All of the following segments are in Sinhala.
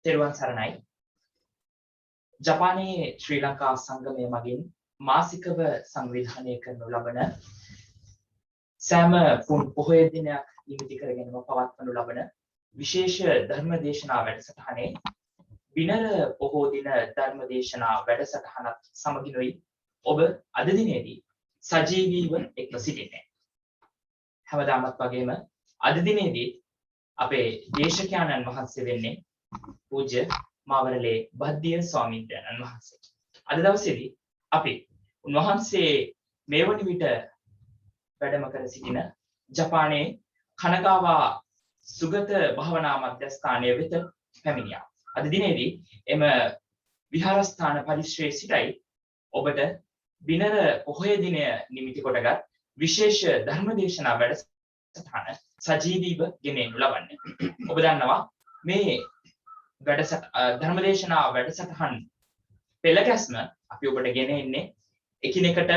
තෙරුවන් සරණයි. ජපානයේ ශ්‍රී ලංකා සංගමය මගින් මාසිකව සංවිධානය කරනු ලබන සෑම පුන් පොහොය දිනයක් නිමිති කරගෙනම පවත්වනු ලබන විශේෂ ධර්ම දේශනා වැඩසටහනේ බිනර පොහෝ දින ධර්ම දේශනා වැඩසටහනත් සමගිනුයි ඔබ අද දිනේදී සජීවීව එක්ව සිටින්නේ. හැමදාමත් වගේම අද දිනේදී අපේ දේශකයන්න් වහන්සේ වෙන්නේ පූජ්‍ය මාවරලේ බද්දිය ස්වාමීන් වහන්සේ. අද දවසේදී අපි උන්වහන්සේ මේ වන විට වැඩම කර සිටින ජපානයේ කනගාවා සුගත භාවනා මධ්‍යස්ථානය වෙත පැමිණියා. අද දිනේදී එම විහාරස්ථාන පරිශ්‍රයේ සිටයි ඔබට බිනර පොහොය දිනය නිමිති කොටගත් විශේෂ ධර්මදේශනා වැඩසටහන සජීවීව ගෙනෙනු ලබන්නේ. ඔබ දන්නවා මේ ධර්මදේශනා වැඩසටහන් පෙළගැස්ම අපි ඔබට ගෙන එන්නේ එකිනෙකට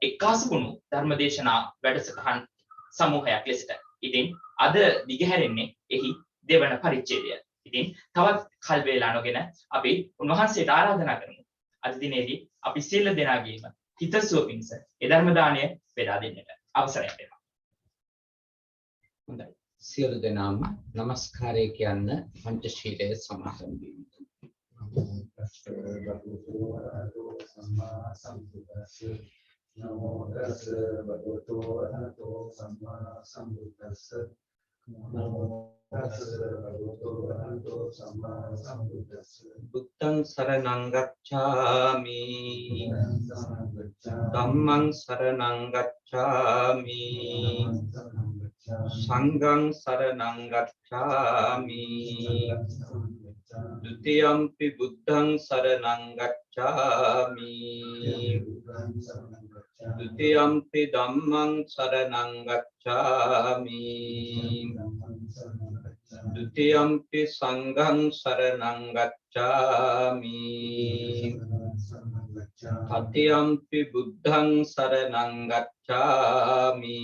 එක්කාසු වුණු ධර්මදේශනා වැඩසටහන් සමූහයක් ලෙසට. ඉතින් අද දිගහැරෙන්නේ එහි දෙවන පරිච්ඡේදය. ඉතින් තවත් කල් වේලා නොගෙන අපි උන්වහන්සේට ආරාධනා කරමු. අද දිනේදී අපි සියලු දෙනාගේම හිතසුව පිණිස ඒ ධර්ම දාණය බෙදා දෙන්නට අවසරය ලැබෙනවා. හොඳයි. සියලු දෙනාම নমස්කාරය කියන්න පංචශීලයේ සමාදන් වීම. නමෝ තස්ස භගවතු වරහතෝ සම්මා සම්බුද්දස්ස නමෝ තස්ස භගවතු වරහතෝ සම්මා සම්බුද්දස්ස බුද්ධං සරණං ගච්ඡාමි ධම්මං සරණං ගච්ඡාමි සංඝං සරණං ගච්ඡාමි ဒုတိယံ පි බුද්ධං සරණං ගච්ඡාමි ဒုတိယံ පි ධම්මං සරණං ගච්ඡාමි ဒုတိယံ පි සංඝං සරණං ගච්ඡාමි တတိယံ පි බුද්ධං සරණං ගච්ඡාමි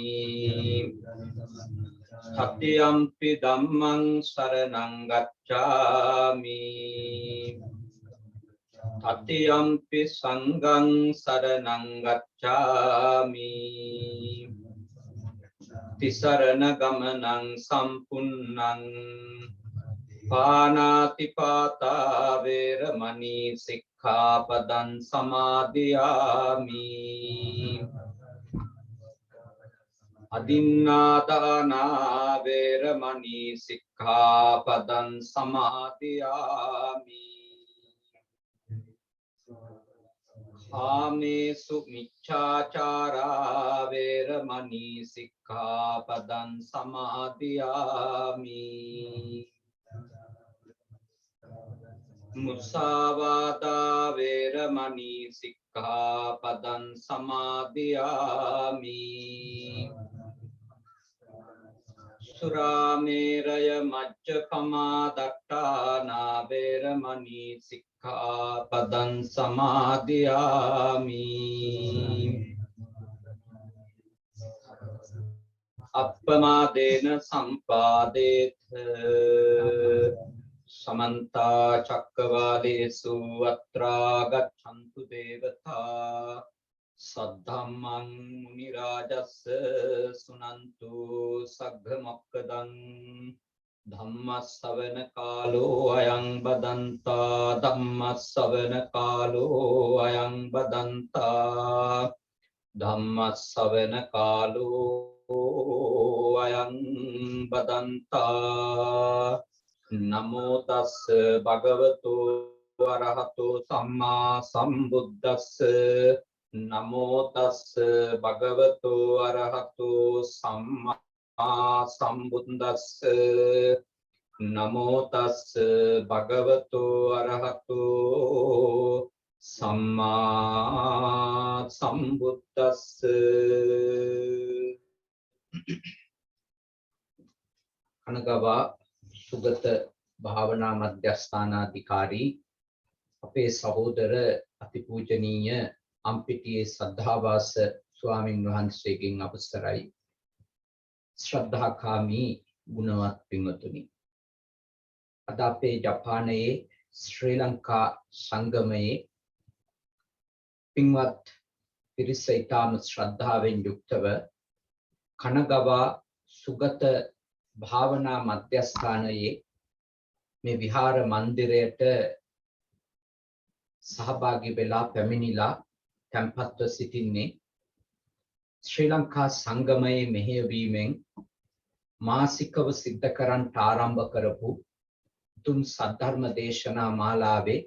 တတိယံ පි ධම්මං සරණං ගච්ඡාමි တတိယံ පි සංඝං සරණං ගච්ඡාමි තිසරණ ගමනං සම්පුන්නං පානාති පාතා වේරමණී සික්ඛාපදං සමාදියාමි අදින්නාදානා වේරමණී සික්ඛාපදං සමාදියාමි කාමේසු මිච්ඡාචාරා වේරමණී සික්ඛාපදං සමාදියාමි මුසාවාදා වේරමණී සික්ඛාපදං සමාදියාමි සුරාමේරය මච්චපමා දට්ඨානා වේරමණී සික්ඛාපදං සමාදියාමි අප්පමාදේන සම්පාදේත समन्ता चक्रवालेषु अत्रा गच्छन्तु देवता सद्धम्मं मुनिराजस्य सुनन्तु सग्घमक्कदं धम्मස්සවන කාලෝ අයං බදන්තා ධම්මස්සවන කාලෝ අයං බදන්තා ධම්මස්සවන කාලෝ අයං බදන්තා නමෝ තස්ස භගවතු වරහතෝ සම්මා සම්බුද්දස්ස නමෝ තස්ස භගවතු වරහතෝ සම්මා සම්බුද්දස්ස නමෝ තස්ස භගවතු වරහතෝ සම්මා සම්බුද්දස්ස කනගවා සුගත භාවනා මධ්‍යස්ථානාධිකාරී අපේ සහෝදර අතිපූජනීය අම්පිටියේ සද්ධාවාස ස්වාමින් වහන්සේගෙන් අවසරයි ශ්‍රද්ධාකාමී ගුණවත් පින්වතුනි අද අපේ ජපානයේ ශ්‍රී ලංකා සංගමයේ පින්වත් පිරිස ඉතාම ශ්‍රද්ධාවෙන් යුක්තව කනගවා සුගත භාවනා මධ්‍යස්ථානයේ මේ විහාර මන්දිරයට සහභාගී වෙලා පැමිණිලා තැන්පත්ව සිටින්නේ ශ්‍රී ලංකා සංගමයේ මෙහෙයවීමෙන් මාසිකව සිද්ධ කරන්නට ආරම්භ කරපු උතුම් සද්ධර්ම දේශනා මාලාවේ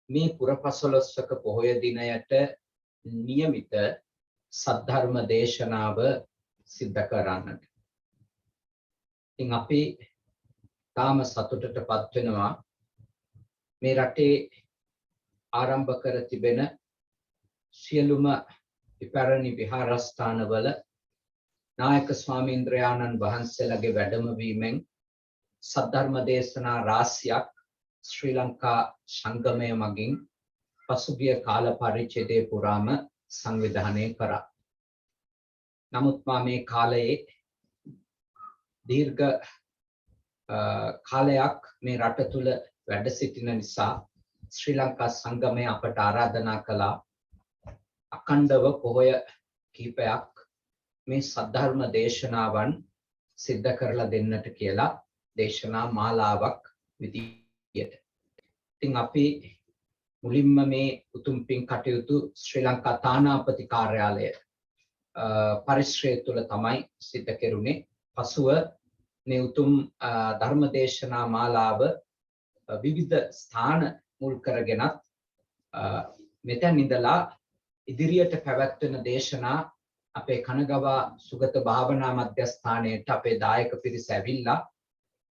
මේ පුරපසළොස්වක පොහොය දිනයට නියමිත සද්ධර්ම දේශනාව සිද්ධ කරන්නට. ඉතින් අපි තාම සතුටටපත් වෙනවා මේ රටේ ආරම්භ කර තිබෙන සියලුම ඉපැරණි විහාරස්ථානවල නායක ස්වාමීන්ද්‍රයාණන් වහන්සේලාගේ වැඩමවීමෙන් සද්ධර්ම දේශනා රාශියක් ශ්‍රී ලංකා සංගමය මගින් පසුගිය කාල පරිච්ඡේදයේ පුරාම සංවිධානය කරා. නමුත් මේ කාලයේ දීර්ඝ කාලයක් මේ රට තුල වැඩ සිටින නිසා ශ්‍රී ලංකා සංගමය අපට ආරාධනා කළා අඛණ්ඩව පොහොය කිහිපයක් මේ සද්ධර්ම දේශනාවන් සිද්ධ කරලා දෙන්නට කියලා දේශනා මාලාවක් විදියට. ඉතින් අපි මුලින්ම මේ උතුම් පින් කටයුතු ශ්‍රී ලංකා තානාපති කාර්යාලය පරිශ්‍රය තුල තමයි සිද්ධ කෙරුණේ. පසුව මේ උතුම් ධර්ම දේශනා මාලාව විවිධ ස්ථාන මුල් කරගෙනත් මෙතන ඉඳලා ඉදිරියට පැවැත්වෙන දේශනා අපේ කනගවා සුගත භාවනා මධ්‍යස්ථානයට අපේ දායක පිරිස ඇවිල්ලා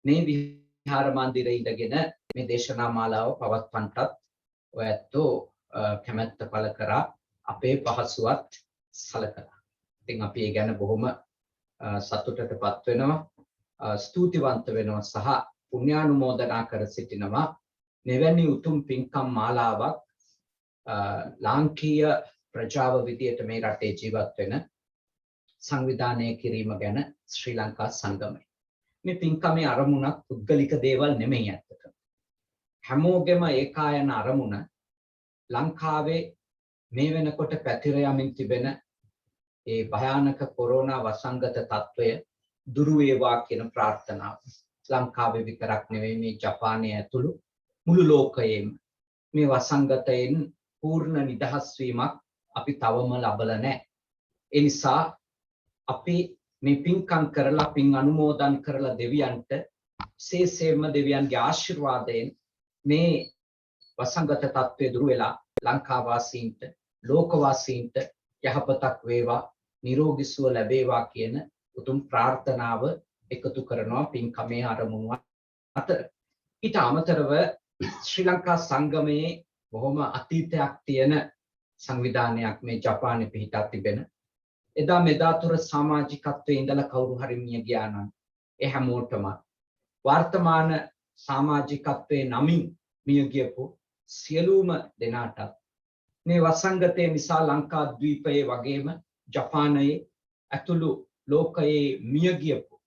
මේ විහාර මන්දිරයේ ඉඳගෙන මේ දේශනා මාලාව පවත්වන්නටත් ඔයත්ෝ කැමැත්ත පළ කරා අපේ පහසුවත් සලකලා. ඉතින් අපි ඒ ගැන බොහොම සතුටටපත් වෙනවා, ස්තුතිවන්ත වෙනවා සහ පුණ්‍යානුමෝදනා කර සිටිනවා. මෙවැනි උතුම් පින්කම් මාලාවක් ලාංකීය ප්‍රජාව විදියට මේ රටේ ජීවත් වෙන සංවිධානය කිරීම ගැන ශ්‍රී ලංකා සංගමය. මේ පින්කමේ අරමුණක් පුද්ගලික දේවල් නෙමෙයි ඇත්තටම. හැමෝගෙම ඒකායන අරමුණ ලංකාවේ මේ වෙනකොට පැතිර යමින් තිබෙන ඒ භයානක කොරෝනා වසංගත තත්වය දුරු වේවා කියන ප්‍රාර්ථනාව. ලංකාවේ විතරක් නෙවෙයි මේ ජපානය ඇතුළු මුළු ලෝකයේම මේ වසංගතයෙන් පූර්ණ නිදහස් වීමක් අපි තවම ලබලා නැහැ. ඒ නිසා අපි මේ පින්කම් කරලා පින් අනුමෝදන් කරලා දෙවියන්ට විශේෂයෙන්ම දෙවියන්ගේ ආශිර්වාදයෙන් මේ වසංගත තත්ත්වය දුර වෙලා ලංකා වාසීන්ට ලෝක වාසීන්ට යහපතක් වේවා, නිරෝගී සුව ලැබේවා කියන උතුම් ප්‍රාර්ථනාව එකතු කරනවා පින්කමේ ආරමුණු අතර. ඊට අමතරව ශ්‍රී ලංකා සංගමයේ බොහොම අතීතයක් තියෙන සංවිධානයක් මේ ජපානයේ පිහිටා තිබෙන. එදා මෙදා තුර සමාජිකත්වයේ ඉඳලා කවුරු හරි මිය ගියා නම් ඒ හැමෝටම වර්තමාන සමාජිකත්වයේ නමින් මිය ගියපු සියලුම දෙනාට මේ වසංගතය නිසා ලංකා ද්වීපයේ වගේම ජපානයේ ඇතුළු ලෝකයේ මිය ගියපු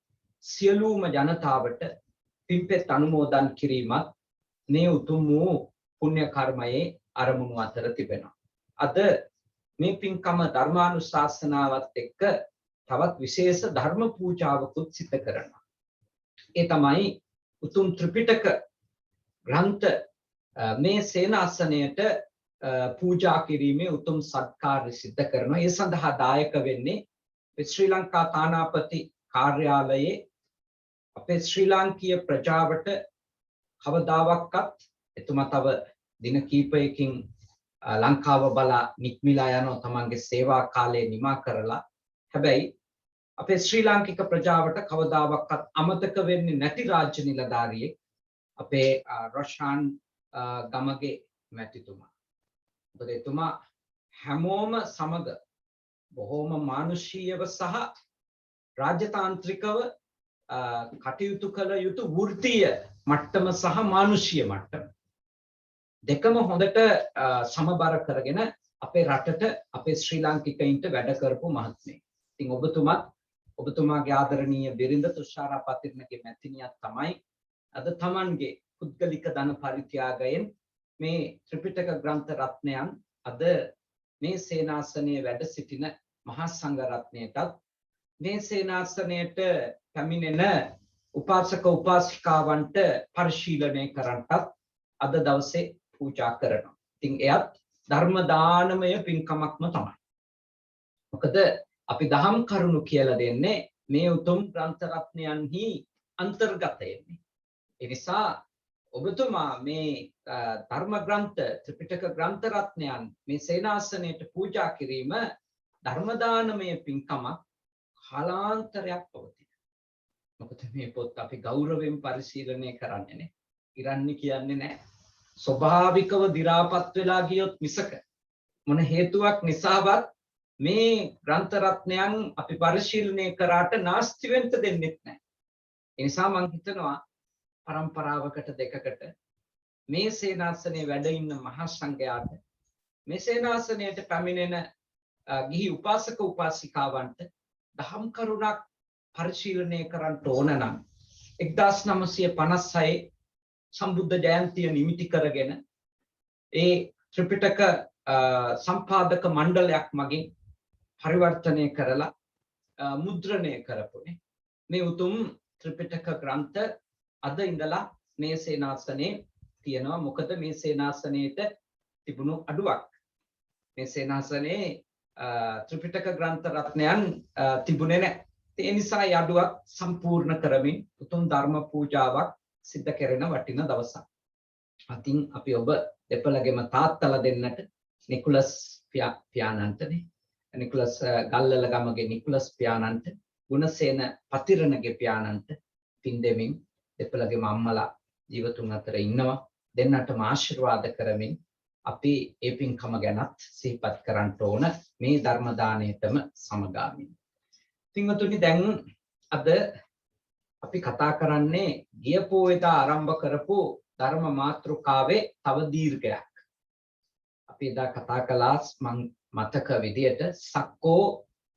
සියලුම ජනතාවට පින්පෙත් අනුමෝදන් කිරීමත් මේ උතුම් වූ පුණ්‍ය කර්මයේ අරමුණු අතර තිබෙනවා. අද මේ පින්කම ධර්මානුශාසනාවත් එක්ක තවත් විශේෂ ධර්ම පූජාවකුත් සිදු කරනවා. ඒ තමයි උතුම් ත්‍රිපිටක ග්‍රන්ථ මේ සේනාසනයට පූජා කිරීමේ උතුම් සත්කාර්ය සිදු කරනවා. ඒ සඳහා දායක වෙන්නේ ශ්‍රී ලංකා තානාපති කාර්යාලයේ අපේ ශ්‍රී ලාංකීය ප්‍රජාවට කවදාවත් එතුමා තව දින කීපයකින් ලංකාව බලා නික්මිලා යනවා තමන්ගේ සේවා කාලය නිමා කරලා. හැබැයි අපේ ශ්‍රී ලාංකික ප්‍රජාවට කවදාවත් අමතක වෙන්නේ නැති රාජ්‍ය නිලධාරියෙක් අපේ රොෂාන් ගමගේ මැතිතුමා. මොකද එතුමා හැමෝම සමග බොහෝම මානුෂීයව සහ රාජ්‍යතාන්ත්‍රිකව කටයුතු කළ යුතු වෘත්තීය මට්ටම සහ මානුෂීය මට්ටම දෙකම හොඳට සමබර කරගෙන අපේ රටට අපේ ශ්‍රී ලාංකිකයින්ට වැඩ කරපු මහත්මයෙක්. ඉතින් ඔබතුමාගේ ආදරණීය බිරිඳ තුෂාරා පතිරණගේ මැතිණියක් තමයි අද තමන්ගේ පුද්ගලික ධන පරිත්‍යාගයෙන් මේ ත්‍රිපිටක ග්‍රන්ථ රත්නයන් අද මේ සේනාසනයේ වැඩ සිටින මහා සංඝ රත්නයටත් මේ සේනාසනයට පැමිණෙන උපාසක උපාසිකාවන්ට පරිශීලනය කරන්නටත් අද දවසේ පූජා කරනවා. ඉතින් එයත් ධර්ම දානමය පින්කමක්ම තමයි. මොකද අපි දහම් කරුණු කියලා දෙන්නේ මේ උතුම් ග්‍රන්ථ රත්නයන්හි අන්තර්ගත වෙන්නේ. ඒ නිසා ඔබතුමා මේ ධර්ම ග්‍රන්ථ ත්‍රිපිටක ග්‍රන්ථ රත්නයන් මේ සේනාසනයට පූජා කිරීම ධර්ම දානමය පින්කමක් කාලාන්තරයක් පවතින. මොකද මේ පොත් අපි ගෞරවයෙන් පරිශීලනය කරන්නේ නේ. ඉරන්නේ කියන්නේ නැහැ. ස්වභාවිකව දි รา පත් වෙලා ගියොත් මිසක මොන හේතුවක් නිසාවත් මේ ග්‍රන්ථ රත්නයන් අපි පරිශීලනය කරාට නාස්ති වෙන්න දෙන්නේ නැහැ. ඒ නිසා මම හිතනවා පරම්පරාවකට දෙකකට මේ සේනාසනයේ වැඩ ඉන්න මහා සංඝයාට මේ සේනාසනයට පැමිණෙන ගිහි උපාසක උපාසිකාවන්ට දහම් කරුණක් පරිශීලනය කරන්න ඕන නම් 1956 සම්බුද්ධ ජයන්තිය නිමිති කරගෙන ඒ ත්‍රිපිටක සම්පාදක මණ්ඩලයක් මගින් පරිවර්තනය කරලා මුද්‍රණය කරපුනේ මේ උතුම් ත්‍රිපිටක ග්‍රන්ථ අද ඉඳලා මේ සේනාසනේ තියෙනවා. මොකද මේ සේනාසනයේට තිබුණු අඩුවක්. මේ සේනාසනේ ත්‍රිපිටක ග්‍රන්ථ රත්නයන් තිබුණේ නැහැ. ඒ නිසා ඒ අඩුවක් සම්පූර්ණ කරමින් උතුම් ධර්ම පූජාවක් සිද්ධ කරන වටින දවසක්. අතින් අපි ඔබ දෙපළගෙම තාත්තලා දෙන්නට නිකුලස් පියාණන්ටනේ නිකුලස් ගල්ලල ගමගේ නිකුලස් පියාණන්ට ගුණසේන පතිරණගේ පියාණන්ට පින් දෙමින් දෙපළගෙම අම්මලා ජීවතුන් අතර ඉන්නවා දෙන්නටම ආශිර්වාද කරමින් අපි ඒ පින්කම ගැනත් සිහිපත් කරන්න ඕන මේ ධර්ම දාණයටම සමගාමීව. පින්වතුනි දැන් අද අපි කතා කරන්නේ ගිය පොයේදා ආරම්භ කරපු ධර්ම මාතෘකාවේ තව දීර්ඝයක්. අපි එදා කතා කළා මං මතක විදියට සක්කෝ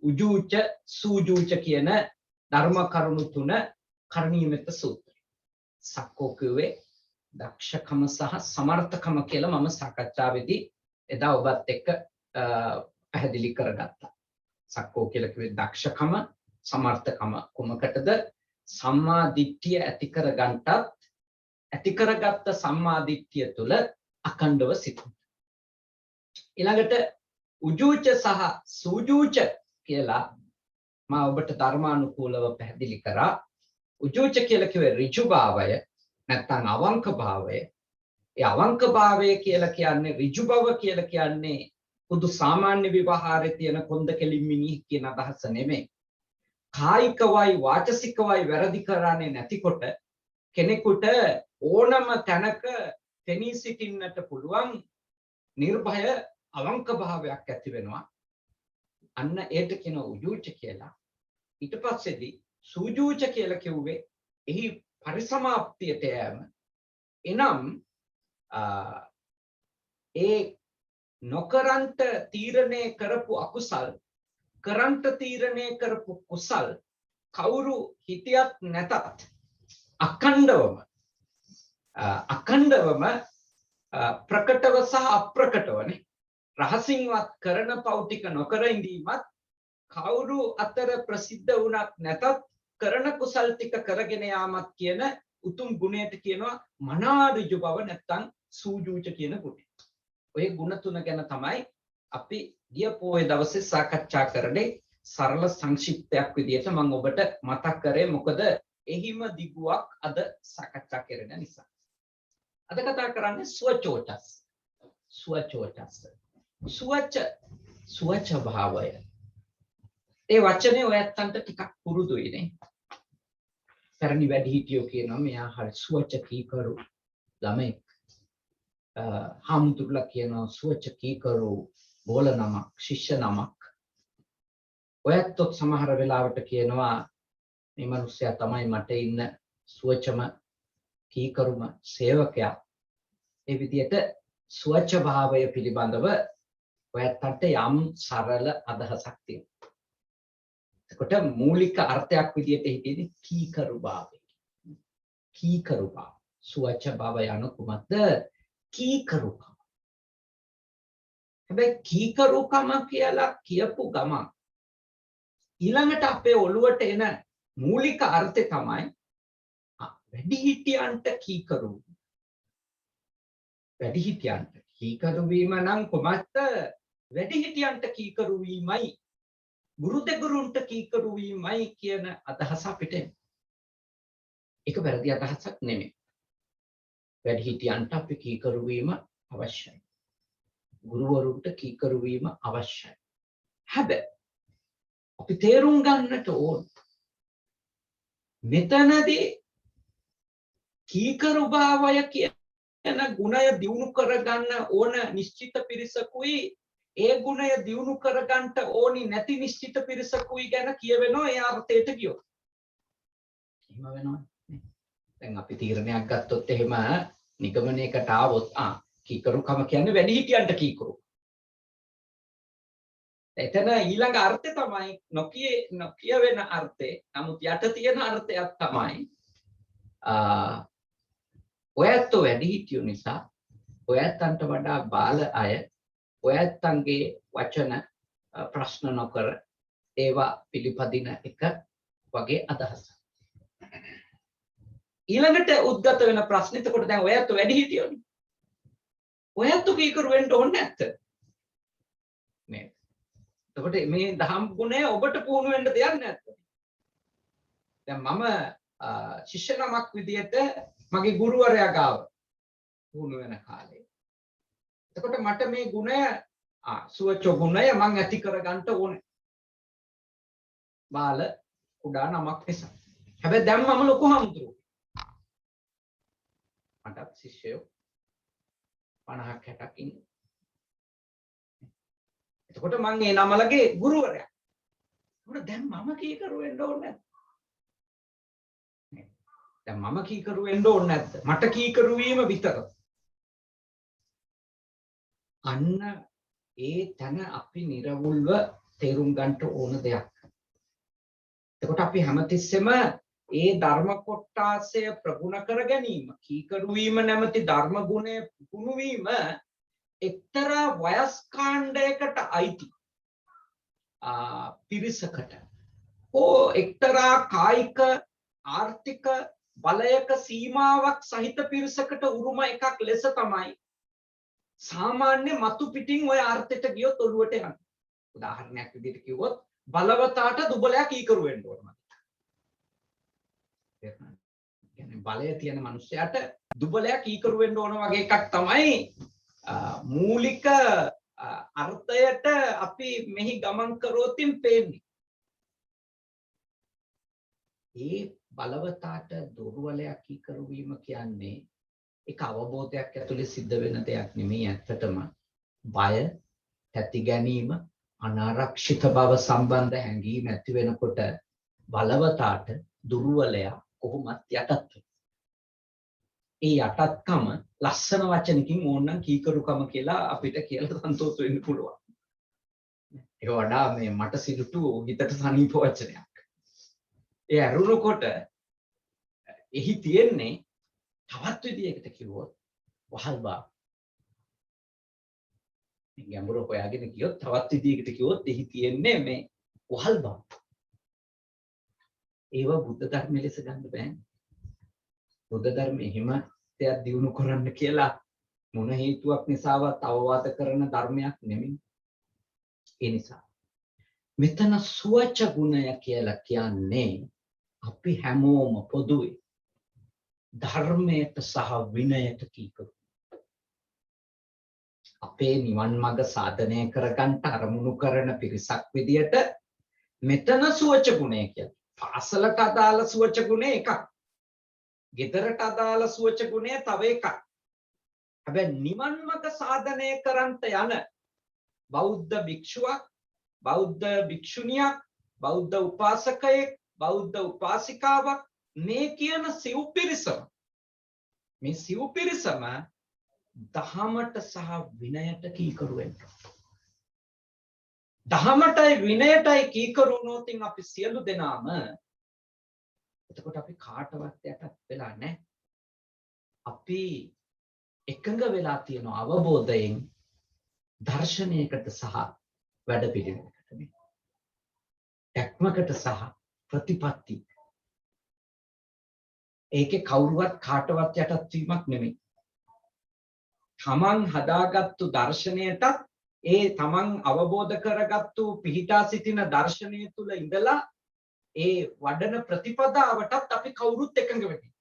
උජූච සූජූච කියන ධර්ම කරුණු තුන කරණීයමෙත සූත්‍රය. සක්කෝ කියුවේ දක්ෂකම සහ සමර්ථකම කියලා මම සාකච්ඡාවේදී එදා ඔබත් එක්ක පැහැදිලි කරගත්තා. සක්කෝ කියලා කිව්වේ දක්ෂකම සමර්ථකම කුමකටද? සම්මා දිට්ඨිය ඇති කරගන්නටත් ඇති කරගත්ත සම්මා දිට්ඨිය තුළ අඛණ්ඩව සිටින්න. ඊළඟට උජූච සහ සූජූච කියලා මම ඔබට ධර්මානුකූලව පැහැදිලි කරා. උජූච කියලා කිව්වේ ඍජු භාවය නැත්නම් අවංක භාවය. ඒ අවංක භාවය කියලා කියන්නේ ඍජු බව කියලා කියන්නේ පොදු සාමාන්‍ය විවහාරයේ තියෙන කොන්ද කෙලින්මිනි කියන අදහස නෙමෙයි. කායිකවයි වාචසිකවයි වැරදි කරන්නේ නැතිකොට කෙනෙකුට ඕනම තැනක තෙනී සිටින්නට පුළුවන් නිර්භය අවංක භාවයක් ඇති වෙනවා. අන්න ඒට කියන උජූච කියලා. ඊට පස්සේදී සූජූච කියලා කිව්වේ එහි පරිසමාප්තියට යෑම. එනම් ඒ නොකරන්ට තීරණය කරපු අකුසල් කරන්ට තීරණය කරපු කුසල් කවුරු හිතියත් නැතත් අඛණ්ඩවම ප්‍රකටව සහ අප්‍රකටවනේ රහසින්වත් කරන පව් ටික නොකර ඉඳීමත් කවුරු අතර ප්‍රසිද්ධ වුණත් නැතත් කරන කුසල් ටික කරගෙන යාමත් කියන උතුම් ගුණයට කියනවා මනා ඍජු බව නැත්නම් සූජූච කියන ගුණය. ඔය ගුණ තුන ගැන තමයි අපි ගිය පොයේ දවසේ සාකච්ඡා කරන්නේ. සරල සංක්ෂිප්තයක් විදිහට මම ඔබට මතක් කරේ මොකද එහිම දිගුවක් අද සාකච්ඡා කරන නිසා. අද කතා කරන්නේ ස්වචෝටස්. ස්වච්ඡ භාවය. ඒ වචනේ ඔයත්තන්ට ටිකක් පුරුදුයි නේ. පැරණි වැඩිහිටියෝ කියනවා මෙයා හරි ස්වච්ඡ කීකරු ළමෙක්. හාමුදුරුවෝ කියනවා ස්වච්ඡ කීකරු බෝල නමක් ශිෂ්‍ය නමක්. ඔයත්තොත් සමහර වෙලාවට කියනවා මේ මිනිස්සයා තමයි මට ඉන්න ස්වච්ඡම කීකරුම සේවකයා. ඒ විදිහට ස්වච්ඡ භාවය පිළිබඳව ඔයත්තන්ට යම් සරල අදහසක් තියෙනවා. එතකොට මූලික අර්ථයක් විදිහට හිතෙන්නේ කීකරු භාවය. කීකරුකම. සුවච්ච බව යන කුමක්ද? කීකරුකම. හැබැයි කීකරුකම කියලා කියපු ගමන් ඊළඟට අපේ ඔළුවට එන මූලික අර්ථය තමයි වැඩිහිටියන්ට කීකරු. වැඩිහිටියන්ට කීකරු වීම නම් කොහොමද? වැඩිහිටියන්ට කීකරු වීමයි, ගුරු දෙගුරුන්ට කීකරු වීමයි කියන අදහස අපිට එනවා. ඒක වැරදි අදහසක් නෙමෙයි. වැඩිහිටියන්ට අපි කීකරු වීම අවශ්‍යයි. ගුරුවරුන්ට කීකරු වීම අවශ්‍යයි. හැබැයි අපි තේරුම් ගන්නට ඕන මෙතනදී කීකරු භාවය කියන ගුණය දියුණු කරගන්න ඕන නිශ්චිත පිරිසකුයි ඒ ගුණය දියුණු කරගන්නට ඕනි නැති නිශ්චිත පිරිසකුයි ගැන කියවෙනවා ඒ අර්ථයට ගියොත්. එහෙම වෙනවා. දැන් අපි තීරණයක් ගත්තොත් එහෙම නිගමනයකට ආවොත් කීකරුකම කියන්නේ වැඩිහිටියන්ට කීකරු. එතන ඊළඟ අර්ථය තමයි නොකිය වෙන අර්ථය. නමුත් යට තියෙන අර්ථයක් තමයි ඔයත් වැඩිහිටියෝ නිසා ඔයත්න්ට වඩා බාල අය ඔයත්න්ගේ වචන ප්‍රශ්න නොකර ඒවා පිළිපදින එක වගේ අදහසක්. ඊළඟට උද්ගත වෙන ප්‍රශ්නේ එතකොට දැන් ඔයත් වැඩිහිටියෝනේ. ඔයත් කීකරු වෙන්න ඕනේ නැත්ද? නේද? එතකොට මේ දහම් ගුණය ඔබට පුහුණු වෙන්න දෙයක් නැද්ද? දැන් මම ශිෂ්‍ය නමක් විදියට මගේ ගුරුවරයා ගාව පුහුණු වෙන කාලේ. එතකොට මට මේ ගුණය සුවච ගුණය මම ඇති කරගන්න ඕනේ. බාල කුඩා නමක් නිසා. හැබැයි දැන් මම ලොකු හමුදුරුවෝ. මට ශිෂ්‍යයෝ 50ක් 60ක් ඉන්නවා. එතකොට මම ඒ නමලගේ ගුරුවරයා. ඒකට දැන් මම කීකරු වෙන්න ඕනේ නැද්ද? දැන් මම කීකරු වෙන්න ඕනේ නැද්ද? මට කීකරු වීම විතර. අන්න ඒ තන අපි නිර්වුල්ව තේරුම් ගන්න ඕන දෙයක්. එතකොට අපි හැමතිස්සෙම ඒ ධර්ම කොටාසය ප්‍රගුණ කර ගැනීම, කීකරු වීම නැමැති ධර්ම ගුණය පුහුණු වීම එක්තරා වයස් කාණ්ඩයකට අයිති පිරිසකට හෝ එක්තරා කායික ආර්ථික බලයක සීමාවක් සහිත පිරිසකට උරුම එකක් ලෙස තමයි සාමාන්‍ය මතු පිටින් ওই අර්ථයට ගියොත් ඔළුවට යන්නේ. උදාහරණයක් විදිහට කිව්වොත් බලවතාට දුබලයා කීකරු වෙන්න ඕන. කියන්නේ බලය තියෙන මිනිස්සයාට දුබලයා කීකරු වෙන්න ඕන වගේ එකක් තමයි මූලික අර්ථයට අපි මෙහි ගමන් කරෝතින් පේන්නේ. ඒ බලවතාට දුර්වලයා කීකරු වීම කියන්නේ ඒක අවබෝධයක් ඇතුලේ සිද්ධ වෙන දෙයක් නෙමෙයි. ඇත්තටම බය, තැති ගැනීම, අනාරක්ෂිත බව සම්බන්ධ හැඟීම් ඇති වෙනකොට බලවතාට දුර්වලයා කොහොමත් යටත් වෙනවා. ඒ යටත්කම ලස්සන වචනකින් ඕනනම් කීකරුකම කියලා අපිට කියලා සන්තෝෂ වෙන්න පුළුවන්. ඒක වඩා මේ මට සිදුටු හිතට සනීප වචනයක්. ඒ අරුණකොට එහි තියෙන්නේ තවත් විදියකට කිව්වොත් වහල්බා. මේ ගැඹුර හොයාගෙන කියොත් තවත් විදියකට කිව්වොත් එහි තියෙන්නේ මේ වහල්බා. ඒව බුද්ධ ධර්මයේ ලෙස ගන්න බෑනේ. බුද්ධ ධර්මයේ හිම දෙයක් දිනු කරන්න කියලා මොන හේතුවක් නිසාවත් අවවාද කරන ධර්මයක් නෙමෙයි. ඒ නිසා මෙතන සුවච ගුණය කියලා කියන්නේ අපි හැමෝම පොදුවේ ධර්මයට සහ විනයට කීකරු. අපේ නිවන් මඟ සාධනය කරගන්න අරමුණු කරන පිරිසක් විදියට මෙතන සුවච ගුණය කියන්නේ පාසලට අදාළ සුවච ගුණය එකක්. ගෙදරට අදාළ සුවච ගුණය තව එකක්. හැබැයි නිවන් මඟ සාධනය කරන්ට යන බෞද්ධ භික්ෂුවක්, බෞද්ධ භික්ෂුණියක්, බෞද්ධ උපාසකයෙක්, බෞද්ධ උපාසිකාවක් මේ කියන සිව් පිරිසම මේ සිව් පිරිසම දහමට සහ විනයට කීකරු වෙන්න. දහමටයි විනයටයි කීකරු වුණොත් අපි සියලු දෙනාම එතකොට අපි කාටවත් යටත් වෙලා නැහැ. අපි එකඟ වෙලා තියෙන අවබෝධයෙන් දර්ශනයකට සහ වැඩපිළිවෙලකට මේ. දැක්මකට සහ ප්‍රතිපත්ති. ඒකේ කවුරුවත් කාටවත් යටත් වීමක් නෙමෙයි. තමන් හදාගත්තු දර්ශනයටත් ඒ තමන් අවබෝධ කරගත්තු පිහිටා සිටින දර්ශනය තුල ඉඳලා ඒ වඩන ප්‍රතිපදාවටත් අපි කවුරුත් එකඟ වෙන්නේ.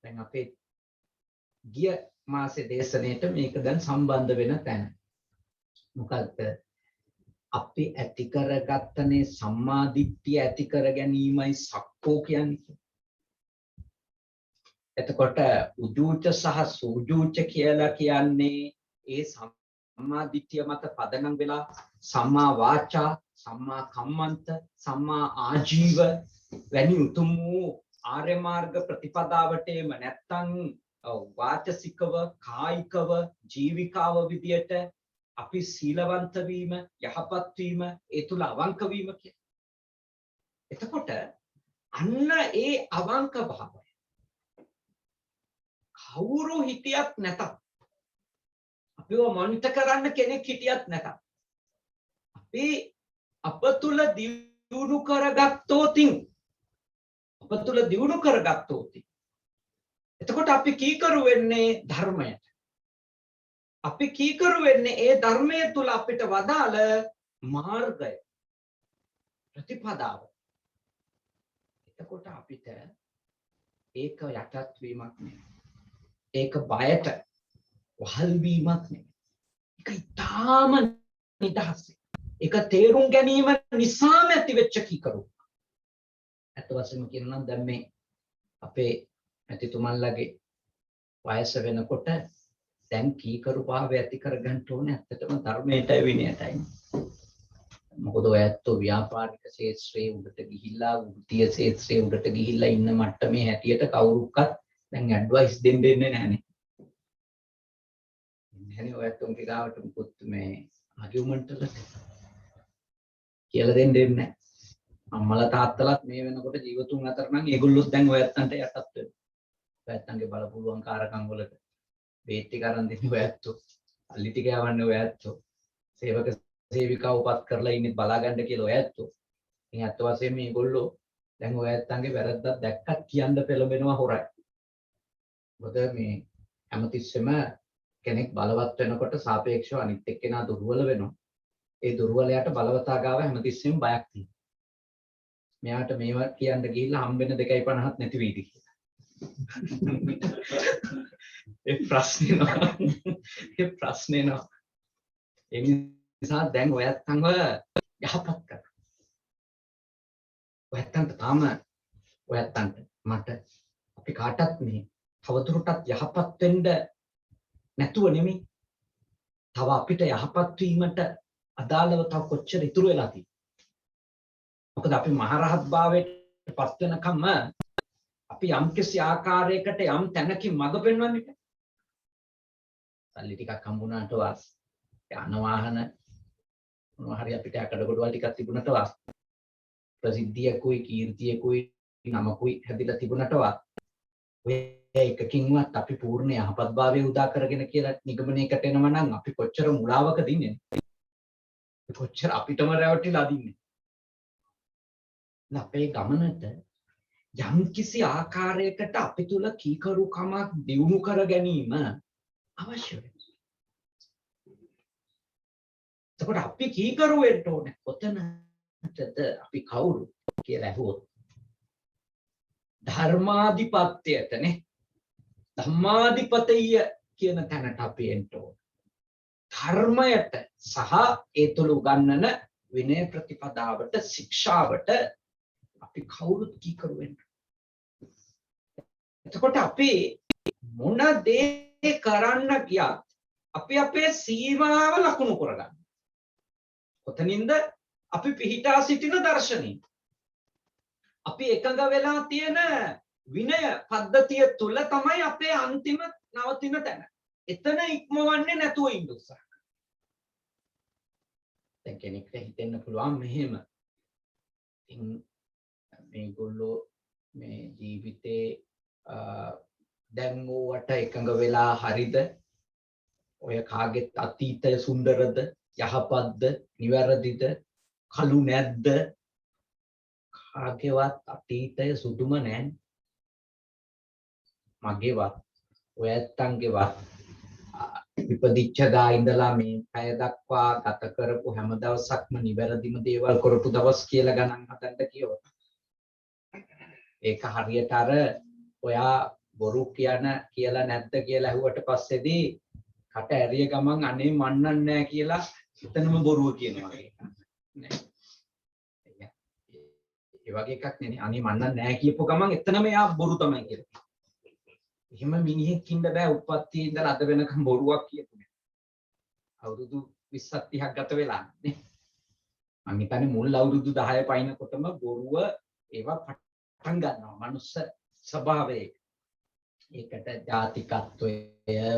දැන් අපේ ගිය මාසේ දේශනෙට මේක දැන් සම්බන්ධ වෙන තැන. මොකද්ද? අපි ඇති කරගත්තනේ සම්මාදිට්ඨිය ඇති කර ගැනීමයි සක්කෝ කියන්නේ. එතකොට උජූච සහ සූජූච කියලා කියන්නේ ඒ සම්මාදිට්ඨිය මත පදනම් වෙලා සම්මා වාචා, සම්මා කම්මන්ත, සම්මා ආජීව වැනි උතුම් වූ ආර්ය මාර්ග ප්‍රතිපදාවට එම නැත්තම් වාචසිකව, කායිකව, ජීවිකාව විදියට අපි සීලවන්ත වීම, යහපත් වීම, ඒ තුල අවංක වීම කියන. එතකොට අන්න ඒ අවංක භාවය කවුරු හිටියත් නැතත් අපිව මොනිටර් කරන්න කෙනෙක් හිටියත් නැතත් අපි අප තුල දියුණු කරගත්තොතින් එතකොට අපි කීකරු වෙන්නේ ධර්මයට. අපි කීකරු වෙන්නේ ඒ ධර්මයේ තුල අපිට වදාළ මාර්ගය, ප්‍රතිපදාව. එතකොට අපිට ඒක යටත් වීමක් නෙවෙයි. ඒක බයට වහල් වීමක් නෙවෙයි. ඒක ඊටාම නිදහසයි. ඒක තේරුම් ගැනීම නිසාම ඇති වෙච්ච කීකරු. අත වශයෙන්ම කියනවා දැන් මේ අපේ ඇතිතුමන්ලගේ වයස වෙනකොට දැන් කීකරු භාවය ඇති කරගන්න ඕනේ ඇත්තටම ධර්මයටයි විනයටයි. මොකද ඔය ඇත්තෝ ව්‍යාපාරික ශේත්‍රයේ උඩට ගිහිල්ලා වෘත්තීය ශේත්‍රයේ උඩට ගිහිල්ලා ඉන්න මට්ටමේ හැටියට කවුරුක්වත් දැන් ඇඩ්වයිස් දෙන්නේ නැහනේ. නැහනේ ඔය ඇත්තෝ ගාවට මුකුත් මේ ආගියුමන්ට් වලට කියලා දෙන්නේ නැහැ. අම්මලා තාත්තලාත් මේ වෙනකොට ජීවතුන් අතර නම් ඒගොල්ලොත් දැන් ඔය ඇත්තන්ට යටත් වෙනවා. ඔය ඇත්තන්ගේ බලපුලුවන් කාරකම් වලට බේත් ටික අරන් දෙන්නේ ඔය ඇත්තෝ. අල්ලි ටික යවන්නේ ඔය ඇත්තෝ. සේවක සේවිකාව උපත් කරලා ඉන්නේ බලාගන්න කියලා ඔය ඇත්තෝ. මේ ඇත්ත වශයෙන්ම මේගොල්ලෝ දැන් ඔය ඇත්තන්ගේ වැරද්දක් දැක්කත් කියන්න පෙළඹෙනවා හොරයි. මොකද මේ හැමතිස්සෙම කෙනෙක් බලවත් වෙනකොට සාපේක්ෂව අනිත් එක්කෙනා දුර්වල වෙනවා. ඒ දුර්වලයාට බලවතා ගාව හැමතිස්සෙම බයක් තියෙනවා. මෙයාට මේවා කියන්න ගිහිල්ලා හම්බෙන 2.50ක් නැති වෙයිද කියලා. ඒ ප්‍රශ්නේ නෝ. ඒ නිසා දැන් ඔයත්න්ව යහපත් කරන්න. ඔයත්තන්ට මට අපි කාටත් මේ තවදුරටත් යහපත් වෙන්න නැතුව නෙමෙයි. තව අපිට යහපත් වීමට අදාළව තව කොච්චර ඉතුරු වෙලා තියෙනවද? මොකද අපි මහරහත් භාවයට පත් වෙනකම්ම අපි යම්කිසි ආකාරයකට යම් තැනකින් මඟ පෙන්වන්නේ. සල්ලි ටිකක් හම්බුණාට වාස් යන වාහන මොනවා හරි අපිට අකඩ කොටවල් ටිකක් තිබුණට වාස් ප්‍රසිද්ධියකුයි කීර්තියකුයි නමකුයි හැදිලා තිබුණට වාස් ඔය එකකින්වත් අපි පූර්ණ යහපත් භාවය උදා කරගෙන කියලා නිගමනයකට එනවා නම් අපි කොච්චර මුලාවකද ඉන්නේ. කොච්චර අපිටම රැවටිලා අදින්නේ. අපේ ගමනට යම් කිසි ආකාරයකට අපි තුල කීකරුකමක් දියුණු කර ගැනීම අවශ්‍ය වෙනවා. එතකොට අපි කීකරු වෙන්න ඕනේ. කොතනටද අපි කවුරු කියලා අහුවොත් ධර්මාධිපත්‍යයටනේ. ධම්මාධිපතය කියන තැනට අපි එන්න ඕනේ. ධර්මයට සහ ඒ තුල උගන්වන විනය ප්‍රතිපදාවට ශික්ෂාවට අපි කවුරුත් කීකරු වෙන්න. එතකොට අපි මොන දේ කරන්න ගියත් අපි අපේ සීමාව ලකුණු කරගන්න. කොතනින්ද අපි පිහිටා සිටින දර්ශනය. අපි එකඟ වෙලා තියෙන විනය පද්ධතිය තුල තමයි අපේ අන්තිම නවතින තැන. එතන ඉක්මවන්නේ නැතුව ඉන්න උත්සාහ කරන්න. දැන් කෙනෙක්ට හිතෙන්න පුළුවන් මෙහෙම. ඉතින් මේගොල්ලෝ ජීවිතේ දැන් ඕවට එකඟ වෙලා හරිද? ඔය කාගෙත් අතීතය සුන්දරද, යහපත්ද, නිවැරදිද, කළු නැද්ද? කාගේවත් අතීතය සුදුම නැහැ. මගේවත් ඔය ඇත්තන්ගේවත් ඉපදිච්ච දා ඉඳලා මේ පැය දක්වා ගත කරපු හැම දවසක්ම නිවැරදිම දේවල් කරපු දවස් කියලා ගණන් හදන්න කියවොත් ඒක හරියට අර ඔයා බොරු කියලා නැද්ද කියලා අහුවට පස්සේදී කට ඇරිය ගමන් අනේ මන්නන්නේ නැහැ කියලා එතනම බොරුව කියනවා නේ. ඒ වගේ එකක් නේ. අනේ මන්නන්නේ නැහැ කියපුව ගමන් එතනම යා බොරු තමයි කියලා. එහෙම මිනිහෙක් ඉන්න බෑ උපත්ති ඉඳලා අද වෙනකම් බොරුවක් කියපුනේ. අවුරුදු 20ක් 30ක් ගත වෙලා නේ. මම හිතන්නේ මුල් අවුරුදු 10 පයින්නකොටම බොරුව ඒවා පටන් ගන්නවා. මනුස්ස ස්වභාවය. ඒකට ජාතිකත්වය,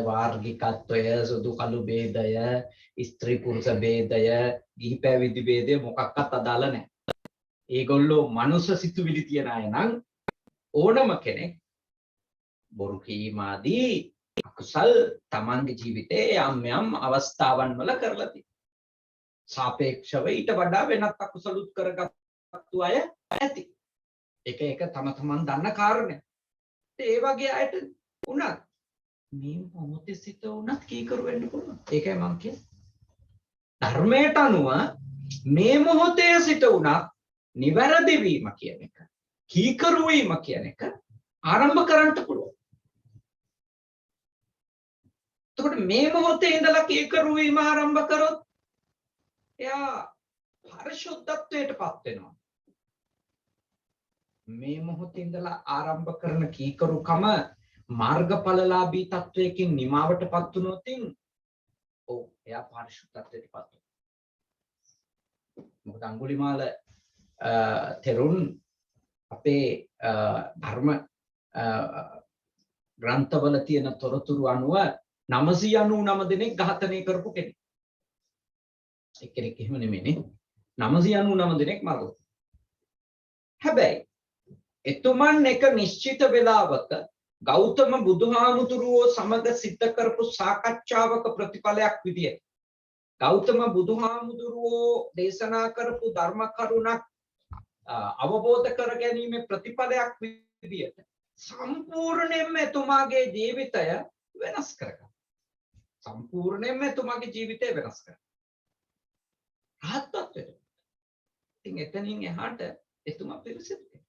වාර්ගිකත්වය, සුදු කළු ભેදය, ස්ත්‍රී පුරුෂ ભેදය, ගිහි පැවිදි ભેදය මොකක්වත් අදාළ නැහැ. ඒගොල්ලෝ මනුස්ස සිතුවිලි තියන අය නම් ඕනම කෙනෙක් බොරු කීමාදී අකුසල් තමන්ගේ ජීවිතේ යම් යම් අවස්ථාවන් වල කරලා තියෙනවා. සාපේක්ෂව ඊට වඩා වෙනත් අකුසලුත් කරගත්තු අය ඇති. ඒක තම තමන් දන්න කාරණයක්. ඒ වගේ අයට උනත් මේ මොහොතේ සිට උනත් කීකරු වෙන්න පුළුවන්. ඒකයි මම කියන්නේ. ධර්මයට අනුව මේ මොහොතේ සිට උනත් නිවැරදි වීම කියන එක, කීකරු වීම කියන එක ආරම්භ කරන්න පුළුවන්. එතකොට මේ මොහොතේ ඉඳලා කීකරු වීම ආරම්භ කරොත් එයා පරිශුද්ධත්වයටපත් වෙනවා. මේ මොහොතේ ඉඳලා ආරම්භ කරන කීකරුකම මාර්ගඵලලාභී තත්වයකින් නිමාවටපත් වුණොත් එයා පරිශුද්ධත්වයටපත් වෙනවා. මොකද අඟුලිමාල තෙරුන් අපේ ධර්ම ග්‍රන්ථවල තියෙන තොරතුරු අනුව 999 දෙනෙක් ඝාතනය කරපු කෙනෙක්. එක්කෙනෙක් එහෙම නෙමෙයිනේ. 999 දෙනෙක් මරලා. හැබැයි එතුමන් එක නිශ්චිත වේලාවක ගෞතම බුදුහාමුදුරුවෝ සමග සිද්ධ කරපු සාකච්ඡාවක ප්‍රතිඵලයක් විදියට ගෞතම බුදුහාමුදුරුවෝ දේශනා කරපු ධර්ම කරුණක් අවබෝධ කර ගැනීමේ ප්‍රතිඵලයක් විදියට සම්පූර්ණයෙන්ම එතුමාගේ ජීවිතය වෙනස් කරගන්නවා. සම්පූර්ණයෙන්ම එතුමාගේ ජීවිතය වෙනස් කරනවා. රහත්ත්වයට. ඉතින් එතනින් එහාට එතුමා පිරිසිදු වෙනවා.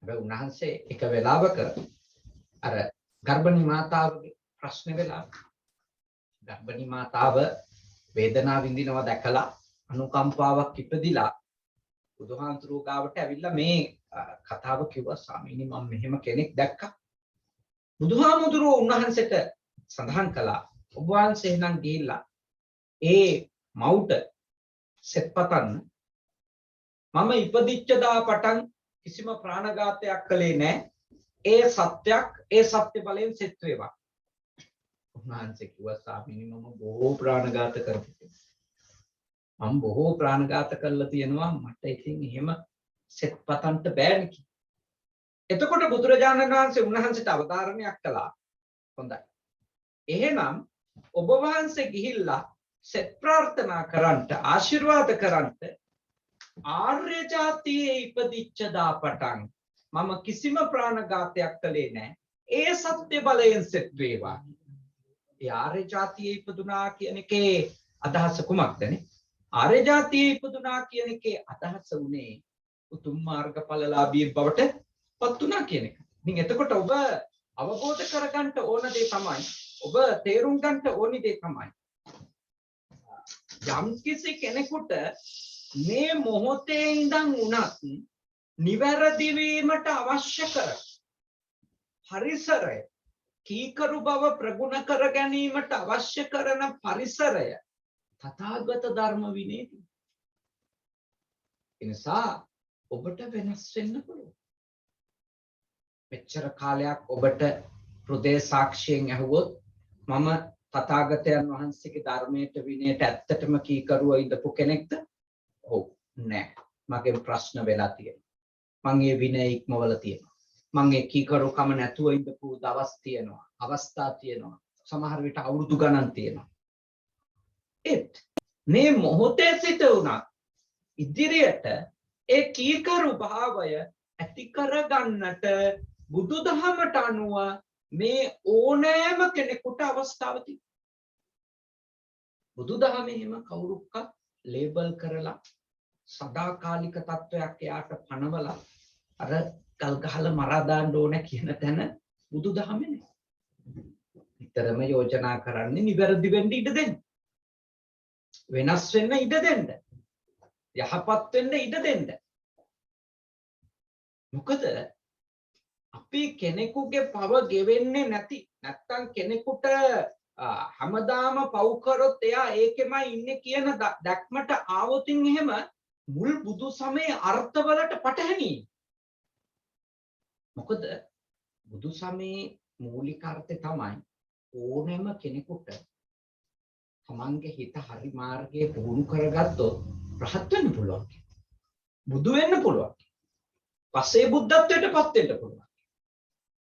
හැබැයි උන්වහන්සේ එක වෙලාවක අර ගර්භණී මාතාවගේ ප්‍රශ්න වෙලා ගර්භණී මාතාව වේදනාව විඳිනවා දැකලා අනුකම්පාවක් ඉපදිලා බුදුහාමුදුරුවෝ ගාවට ඇවිල්ලා මේ කතාව කිව්වා. ස්වාමීනි මම මෙහෙම කෙනෙක් දැක්කා. බුදුහාමුදුරුවෝ උන්වහන්සේට සඳහන් කළා ඔබ වහන්සේ නම් ගිහිල්ලා ඒ මවුට සෙත්පතන්න මම ඉපදිච්ච දා පටන් කිසිම ප්‍රාණඝාතයක් කළේ නැහැ. ඒ සත්‍යයක් ඒ සත්‍ය බලයෙන් සෙත් වේවා. උන්වහන්සේ කිව්වා ස්වාමීනි මම බොහෝ ප්‍රාණඝාත කරපු මම බොහෝ ප්‍රාණඝාත කළා තියෙනවා. මට ඉතින් එහෙම සෙත් පතන්ට බෑනේ කිව්වා. එතකොට බුදුරජාණන් වහන්සේ උන්වහන්සේට අවධාරණයක් කළා. හොඳයි. එහෙනම් ඔබ වහන්සේ ගිහිල්ලා සෙත් ප්‍රාර්ථනා කරන්ට ආශිර්වාද කරන්ට ආර්ය ජාතියේ ඉපදිච්ච දා පටන් මම කිසිම ප්‍රාණඝාතයක් කළේ නැහැ. ඒ සත්‍ය බලයෙන් සෙත් වේවා. ඒ ආර්ය ජාතියේ ඉපදුනා කියන එකේ අදහස කුමක්දනේ? ආර්ය ජාතියේ ඉපදුනා කියන එකේ අදහස උනේ උතුම් මාර්ගඵලලාභී බවට පත් වුණා කියන එක. ඉතින් එතකොට ඔබ අවබෝධ කරගන්න ඕන දේ තමයි ඔබ තේරුම් ගන්න ඕනි දේ තමයි යම් කිසි කෙනෙකුට මේ මොහොතේ ඉඳන් උනත් නිවැරදි වීමට අවශ්‍ය කර පරිසරය කීකරු බව ප්‍රගුණ කර ගැනීමට අවශ්‍ය කරන පරිසරය තථාගත ධර්ම විනයයි. ඒ නිසා ඔබට වෙනස් වෙන්න පුළුවන්. මෙච්චර කාලයක් ඔබට හෘදේ සාක්ෂියෙන් ඇහුවොත් මම තථාගතයන් වහන්සේගේ ධර්මයට විනයට ඇත්තටම කීකරුව ඉඳපු කෙනෙක්ද? ඔව් නෑ. මගේ ප්‍රශ්න වෙලා තියෙනවා. මං ඒ විනය ඉක්මවල තියෙනවා. මං ඒ කීකරුකම නැතුව ඉඳපු දවස් තියෙනවා. අවස්ථා තියෙනවා. සමහර විට අවුරුදු ගණන් තියෙනවා. ඒත් මේ මොහොතේ සිට උනා ඉදිරියට ඒ කීකරු භාවය ඇති කරගන්නට බුදුදහමට අනුව මේ ඕනෑම කෙනෙකුට අවස්ථාව තියෙනවා. බුදුදහමේම කවුරුක්වත් ලේබල් කරලා සදාකාලික තත්වයක් එයාට පනවලා අර කල් ගහලා මරා දාන්න ඕන කියන තැන බුදුදහමේ නෑ. විතරම යෝජනා කරන්නේ නිවැරදි වෙන්න ඉඩ දෙන්න. වෙනස් වෙන්න ඉඩ දෙන්න. යහපත් වෙන්න ඉඩ දෙන්න. මොකද අපි කෙනෙකුගේ පව ගෙවෙන්නේ නැති නැත්තම් කෙනෙකුට හැමදාම පව් කරොත් එයා ඒකෙමයි ඉන්නේ කියන දැක්මට ආවොතින් එහෙම මුල් බුදු සමයේ අර්ථවලට පටහැනි. මොකද බුදු සමයේ මූලික අර්ථය තමයි ඕනෑම කෙනෙකුට තමන්ගේ හිත හරි මාර්ගයේ පුහුණු කරගත්තොත් රහත් වෙන්න පුළුවන්. බුදු වෙන්න පුළුවන්. පස්සේ බුද්ධත්වයට පත් වෙන්න පුළුවන්.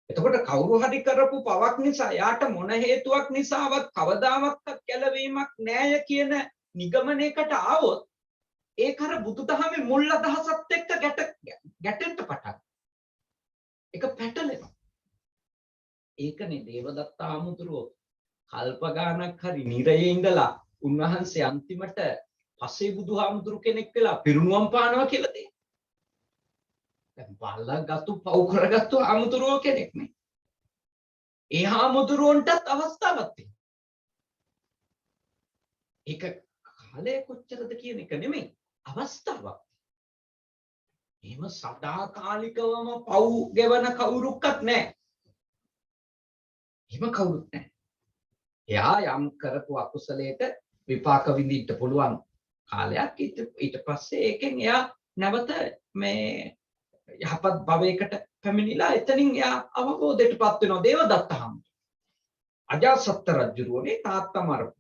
එතකොට කවුරු හරි කරපු පවක් නිසා යාට මොන හේතුවක් නිසාවත් කවදාවත් කැළවීමක් නැහැ කියන නිගමනයකට ආවොත් ඒක අර බුදුදහමේ මුල් අදහසත් එක්ක ගැටෙන්න පටන්. ඒක පැටලෙනවා. ඒකනේ දේවදත්ත ආමුදුරෝ කල්ප ගානක් හරි නිරයේ ඉඳලා උන්වහන්සේ අන්තිමට පස්සේ බුදුහාමුදුරු කෙනෙක් වෙලා පිරුණුවම් පානවා කියලා තියෙනවා. දැන් බල්ලාගත්තු පව් කරගත්තු ආමුදුරෝ කෙනෙක් නේ. ඒ ආමුදුරොන්ටත් අවස්ථාවක් තියෙනවා. ඒක කාලය කොච්චරද කියන එක නෙමෙයි අවස්ථාවක්. එහෙම සදාකාලිකවම පව් ගෙවන කවුරුක්වත් නැහැ. එහෙම කවුරුත් නැහැ. එයා යම් කරපු අකුසලයට විපාක විඳින්න පුළුවන් කාලයක් ඊට පස්සේ ඒකෙන් එයා නැවත මේ යහපත් භවයකට පැමිණිලා එතනින් එයා අවබෝධයටපත් වෙනවා. දේවදත්ත හාමුදුරුවෝ අජාසත් රජුගේ තාත්තා මරපු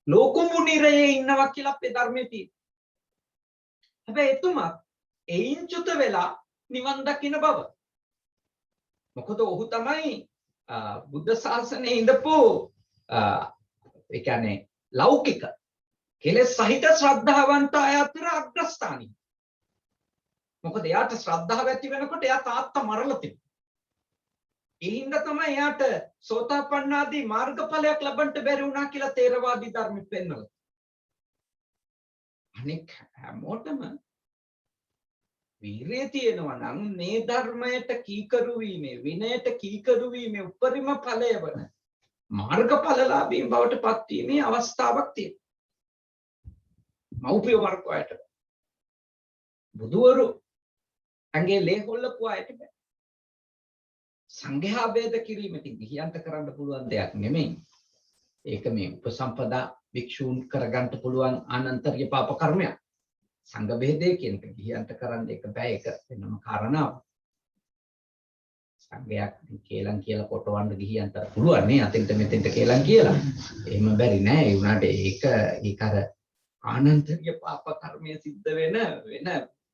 ලෝකුමුනිරයේ ඉන්නවා කියලා අපේ ධර්මයේ තියෙනවා. හැබැයි එතුමා එයින් චුත වෙලා නිවන් දකින්න බව. මොකද ඔහු තමයි බුද්ධ ශාසනයේ ඉඳපු ඒ කියන්නේ ලෞකික කෙලෙස් සහිත ශ්‍රද්ධාවන්ත අය අතර අග්‍රස්ථානයි. මොකද එයාට ශ්‍රද්ධාව ඇති වෙනකොට එයා තාත්තා මරලා තිබුණා. ඒ හින්දා තමයි එයාට සෝතාපන්න ආදී මාර්ගඵලයක් ලබන්න බැරි වුණා කියලා තේරවාදී ධර්මෙත් පෙන්නනවා. අනෙක් හැමෝටම වීරිය තියෙනවා නම් මේ ධර්මයට කීකරු වීමේ විනයට කීකරු වීමේ උපරිම ඵලය වන මාර්ගඵලලාභීන් බවට පත් වීමේ අවස්ථාවක් තියෙනවා. මෞපිය වර්ගයට බුදුවරු අංගේ ලේ හොල්ලපු අයට බෑ. සංඝයා ભેද කිරීමකින් ගිහියන්ට කරන්න පුළුවන් දෙයක් නෙමෙයි. ඒක මේ උපසම්පදා භික්ෂූන් කරගන්න පුළුවන් අනන්තර්ය පාප කර්මයක්. සංඝ ભેදය කියන එක ගිහියන්ට කරන්න එක බෑ. ඒක වෙනම කාරණාවක්. සංඝයා කේලම් කියලා කොටවන්න ගිහියන්ට පුළුවන් නේ අතෙන්ට මෙතෙන්ට කේලම් කියලා. එහෙම බැරි නෑ. ඒ වුණාට ඒක අර ආනන්තර්ය පාප කර්මය සිද්ධ වෙන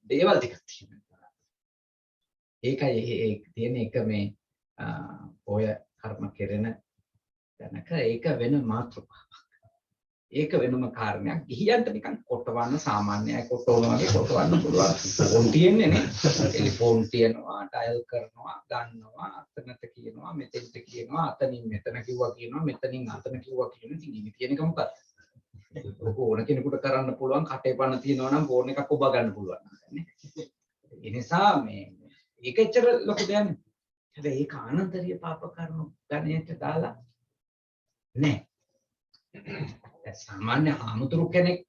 දේවල් ටිකක් තියෙනවා. ඒකයි ඒ තියෙන එක මේ ඔය කර්ම කෙරෙන තැනක ඒක වෙන මාතෘකාවක්. ඒක වෙනම කාරණයක්. ගිහියන්ට නිකන් කොටවන්න සාමාන්‍යයි කොටවනවා වගේ කොටවන්න පුළුවන්. ෆෝන් තියෙන්නේ නේ. ටෙලිෆෝන් තියෙනවා, ඩයල් කරනවා, ගන්නවා, අතනට කියනවා, මෙතෙන්ට කියනවා, අතනින් මෙතන කිව්වා කියනවා, මෙතනින් අතන කිව්වා කියනවා. ඉතින් ඉවි තියෙන එක මොකක්ද? ඕන කෙනෙකුට කරන්න පුළුවන් කටේ පණ තියෙනවා නම් ෆෝන් එකක් ඔබ ගන්න පුළුවන් නේ. ඒ නිසා මේ ඒක එච්චර ලොකු දෙයක් නෙවෙයි. හැබැයි ඒක ආනන්තරීය පාප කර්ම ගණයට දාලා නෑ. සාමාන්‍ය ආමුතුරු කෙනෙක්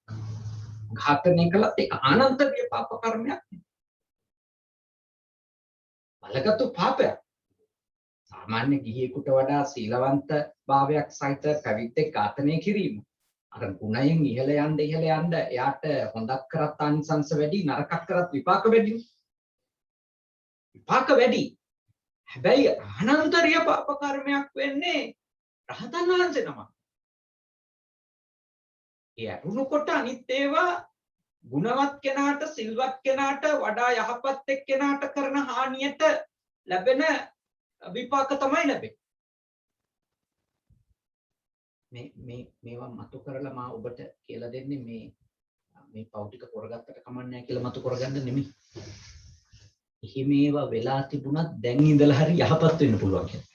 ඝාතනය කළත් ඒක ආනන්තරීය පාප කර්මයක් නෙවෙයි. බලගත්තු පාපයක්. සාමාන්‍ය ගිහියෙකුට වඩා සීලවන්ත භාවයක් සහිත පැවිද්දෙක් ඝාතනය කිරීම අර ගුණයෙන් ඉහළ යන්න එයාට හොඳක් කරත් ආනිසංස වැඩි නරකක් කරත් විපාක වැඩි. විපාක වැඩි. හැබැයි අනන්තරීය පාප කර්මයක් වෙන්නේ රහතන් වහන්සේ නමක්. ඒ අරුණු කොට අනිත් ඒවා ගුණවත් කෙනාට සිල්වත් කෙනාට වඩා යහපත් එක්කෙනාට කරන හානියට ලැබෙන විපාක තමයි ලැබෙන්නේ. මේවා මතු කරලා මා ඔබට කියලා දෙන්නේ මේ පව් ටික කරගත්තට කමක් නැහැ කියලා මතු කරගන්න නෙමෙයි. එහෙම ඒවා වෙලා තිබුණත් දැන් ඉඳලා හරි යහපත් වෙන්න පුළුවන් කියලා.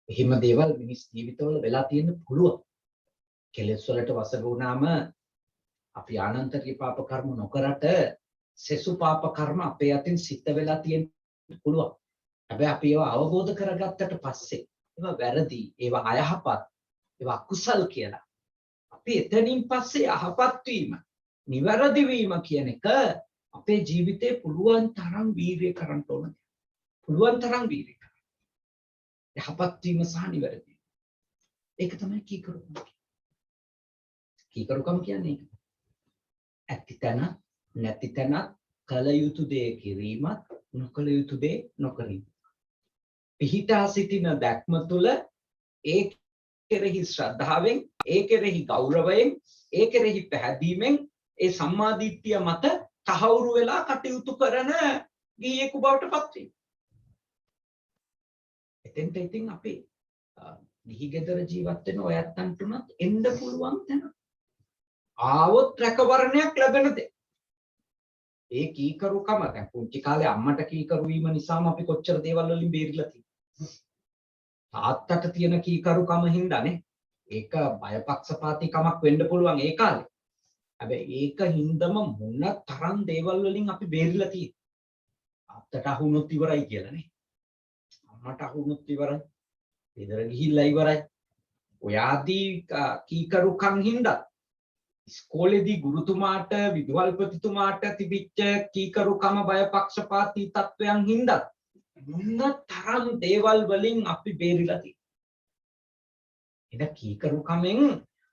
එහෙම දේවල් මිනිස් ජීවිතවල වෙලා තියෙන්න පුළුවන්. කෙලෙස් වලට වසඟ වුණාම අපි ආනන්තරික පාප කර්ම නොකරට සෙසු පාප කර්ම අපේ අතින් සිද්ධ වෙලා තියෙන්න පුළුවන්. හැබැයි අපි ඒවා අවබෝධ කරගත්තට පස්සේ ඒවා වැරදි, ඒවා අයහපත්, ඒවා අකුසල් කියලා අපි එතනින් පස්සේ යහපත් වීම, නිවැරදි වීම කියන එක අපේ ජීවිතේ පුළුවන් තරම් වීර්ය කරන්න ඕන. පුළුවන් තරම් වීර්ය කරන්න. යහපත් වීම සහ නිවැරදි. ඒක තමයි කීකරුකම. කීකරුකම කියන්නේ ඒක. ඇති තැන නැති තැන කල යුතු දේ කිරීමත් නොකල යුතු දේ නොකිරීම. පිහිටා සිටින දැක්ම තුළ ඒ කෙරෙහි ශ්‍රද්ධාවෙන්, ඒ කෙරෙහි ගෞරවයෙන්, ඒ කෙරෙහි පැහැදීමෙන් ඒ සම්මාදිට්ඨිය මත තහවුරු වෙලා කටයුතු කරන ගිහියෙකු බවට පත් වීම. එතෙන්ට ඉතින් අපි ගිහි ගෙදර ජීවත් වෙන ඔයත්තන්ට උනත් එන්න පුළුවන් තැන. ආවොත් රැකවරණයක් ලැබෙන දේ. ඒ කීකරුකම දැන් පුංචි කාලේ අම්මට කීකරු වීම නිසාම අපි කොච්චර දේවල් වලින් බේරිලා තියෙනවා. තාත්තට තියෙන කීකරුකම හින්දානේ. ඒක බයපක්ෂපාතීකමක් වෙන්න පුළුවන් ඒ කාලේ. හැබැයි ඒක හින්දම මොන තරම් දේවල් වලින් අපි බේරිලා තියෙන්නේ. තාත්තට අහුනොත් ඉවරයි කියලානේ. අම්මට අහුනොත් ඉවරයි. ගෙදර ගිහිල්ලා ඉවරයි. ඔයාදී කීකරුකම් හින්දා ඉස්කෝලේදී ගුරුතුමාට විදුහල්පතිතුමාට තිබිච්ච කීකරුකම බයපක්ෂපාතී තත්වයන් හින්දා මොන තරම් දේවල් වලින් අපි බේරිලා තියෙන්නේ. එන කීකරුකමෙන්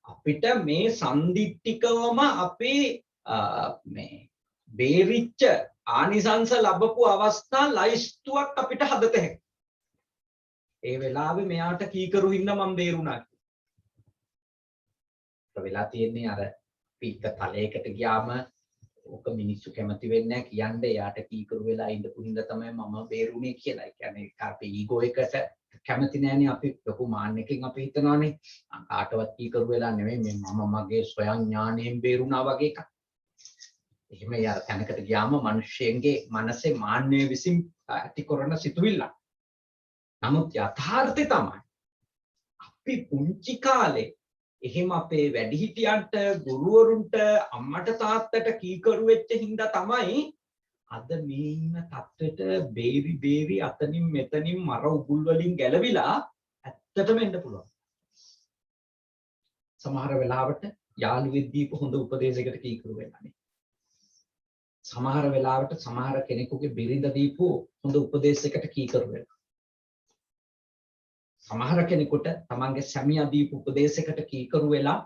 අපිට මේ සම්දිට්ඨිකවම අපි මේ බේරිච්ච ආනිසංස ලැබපු අවස්ථා ලයිස්තුවක් අපිට හදත හැකියි. ඒ වෙලාවේ මෙයාට කීකරු හින්දා මම බේරුණා. වෙලා තියෙන්නේ අර පීක තලයකට ගියාම ඕක මිනිස්සු කැමති වෙන්නේ නැහැ කියන්නේ යාට කීකරු වෙලා ඉඳපු හින්දා තමයි මම බේරුණේ කියලා. ඒ කියන්නේ අපේ ඊගෝ එකට කැමති නැහැනේ අපි ලොකු මාන්නකින් අපි හිතනවානේ කාටවත් කීකරු වෙලා නෙමෙයි මේ මම මගේ ස්වයං ඥාණයෙන් බේරුණා වගේ එකක්. එහෙම යාර තැනකට ගියාම මිනිස්සුන්ගේ මනසේ මාන්නය විසින් ඇති කරන සිතුවිල්ල. නමුත් යථාර්ථය තමයි අපි පුංචි කාලේ එහෙම අපේ වැඩිහිටියන්ට ගුරුවරුන්ට අම්මට තාත්තට කීකරු වෙච්ච හින්දා තමයි අද මේ ඉන්න තත්ත්වෙට බේරි අතනින් මෙතනින් මර උගුල් වලින් ගැලවිලා ඇත්තටම එන්න පුළුවන්. සමහර වෙලාවට යාළුවෙක් දීපු හොඳ උපදේශයකට කීකරු වෙනවානේ. සමහර වෙලාවට සමහර කෙනෙකුගේ බිරිඳ දීපු හොඳ උපදේශයකට කීකරු වෙනවා. සමහර කෙනෙකුට තමන්ගේ සැමියා දීපු උපදේශයකට කීකරු වෙලා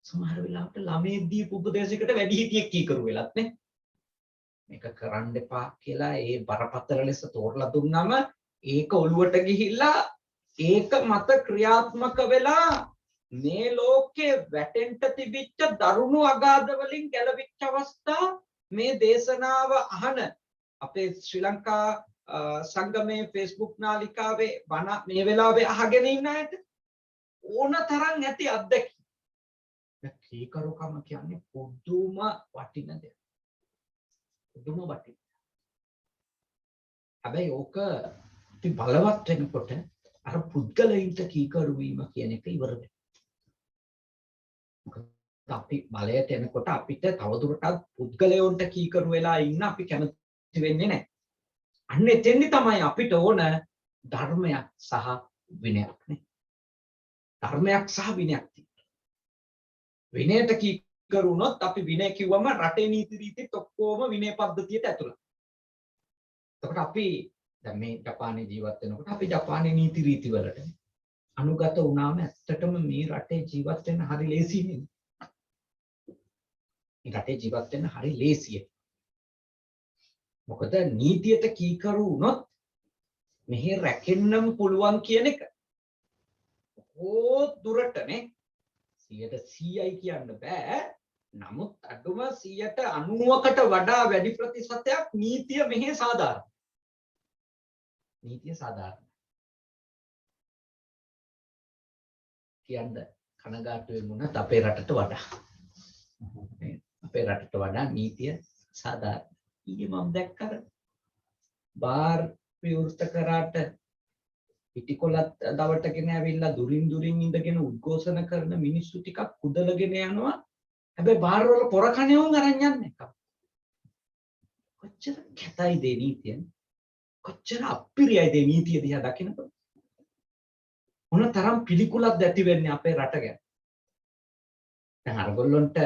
සමහර වෙලාවට ළමයෙක් දීපු උපදේශයකට වැඩිහිටියෙක් කීකරු වෙලත් නේ. මේක කරන්න එපා කියලා ඒ බරපතල ලෙස තෝරලා දුන්නම ඒක ඔළුවට ගිහිල්ලා ඒක මත ක්‍රියාත්මක වෙලා මේ ලෝකේ වැටෙන්න තිබිච්ච දරුණු අගාධ වලින් ගැලවිච්ච අවස්ථා මේ දේශනාව අහන අපේ ශ්‍රී ලංකා සංගමයේ Facebook නාලිකාවේ බණ මේ වෙලාවේ අහගෙන ඉන්න අයට ඕන තරම් ඇති අත්දැකීම්. කීකරුකම කියන්නේ පුදුම වටින දෙයක්. පුදුම වටින. හැබැයි ඕක අපි බලවත් වෙනකොට අර පුද්ගලයින්ට කීකරු වීම කියන එක ඉවර වෙනවා. මොකද අපි බලයට එනකොට අපිට තවදුරටත් පුද්ගලයන්ට කීකරු වෙලා ඉන්න අපි කැමති වෙන්නේ නැහැ. අන්න එතෙන්දි තමයි අපිට ඕන ධර්මයක් සහ විනයක් නේ. ධර්මයක් සහ විනයක් තියෙනවා. විනයට කීකරු වුණොත් අපි විනය කිව්වම රටේ නීති රීතිත් ඔක්කොම විනය පද්ධතියට ඇතුළත්. එතකොට අපි දැන් මේ ජපානයේ ජීවත් වෙනකොට අපි ජපානයේ නීති රීති වලට අනුගත වුණාම ඇත්තටම මේ රටේ ජීවත් වෙන්න හරි ලේසි නෙමෙයි. මේ රටේ ජීවත් වෙන්න හරි ලේසියි. මොකද නීතියට කීකරු වුණොත් මෙහි රැකෙන්නම පුළුවන් කියන එක. ඕ දුරටනේ 100%යි කියන්න බෑ. නමුත් අඩුම 90%කට වඩා වැඩි ප්‍රතිශතයක් නීතිය මෙහි සාධාරණ. නීතිය සාධාරණ. කියන්න කනගාටු වෙමුණත් අපේ රටට වඩා. අපේ රටට වඩා නීතිය සාධාරණ. ඊයේ මම දැක්කර බාර් විවෘත කරාට පිටිකොලත් දවටගෙන ඇවිල්ලා දුරින් ඉඳගෙන උද්ඝෝෂණ කරන මිනිස්සු ටිකක් කුදලගෙන යනවා. හැබැයි බාර් වල පොරකණේ උන් අරන් යන්නේ එක. කොච්චර කැතයිද නීතිය? කොච්චර අපිරියයිද නීතිය දිහා දකිනකොට? මොන තරම් පිළිකුලක්ද ඇති වෙන්නේ අපේ රට ගැන. දැන් අරගොල්ලොන්ට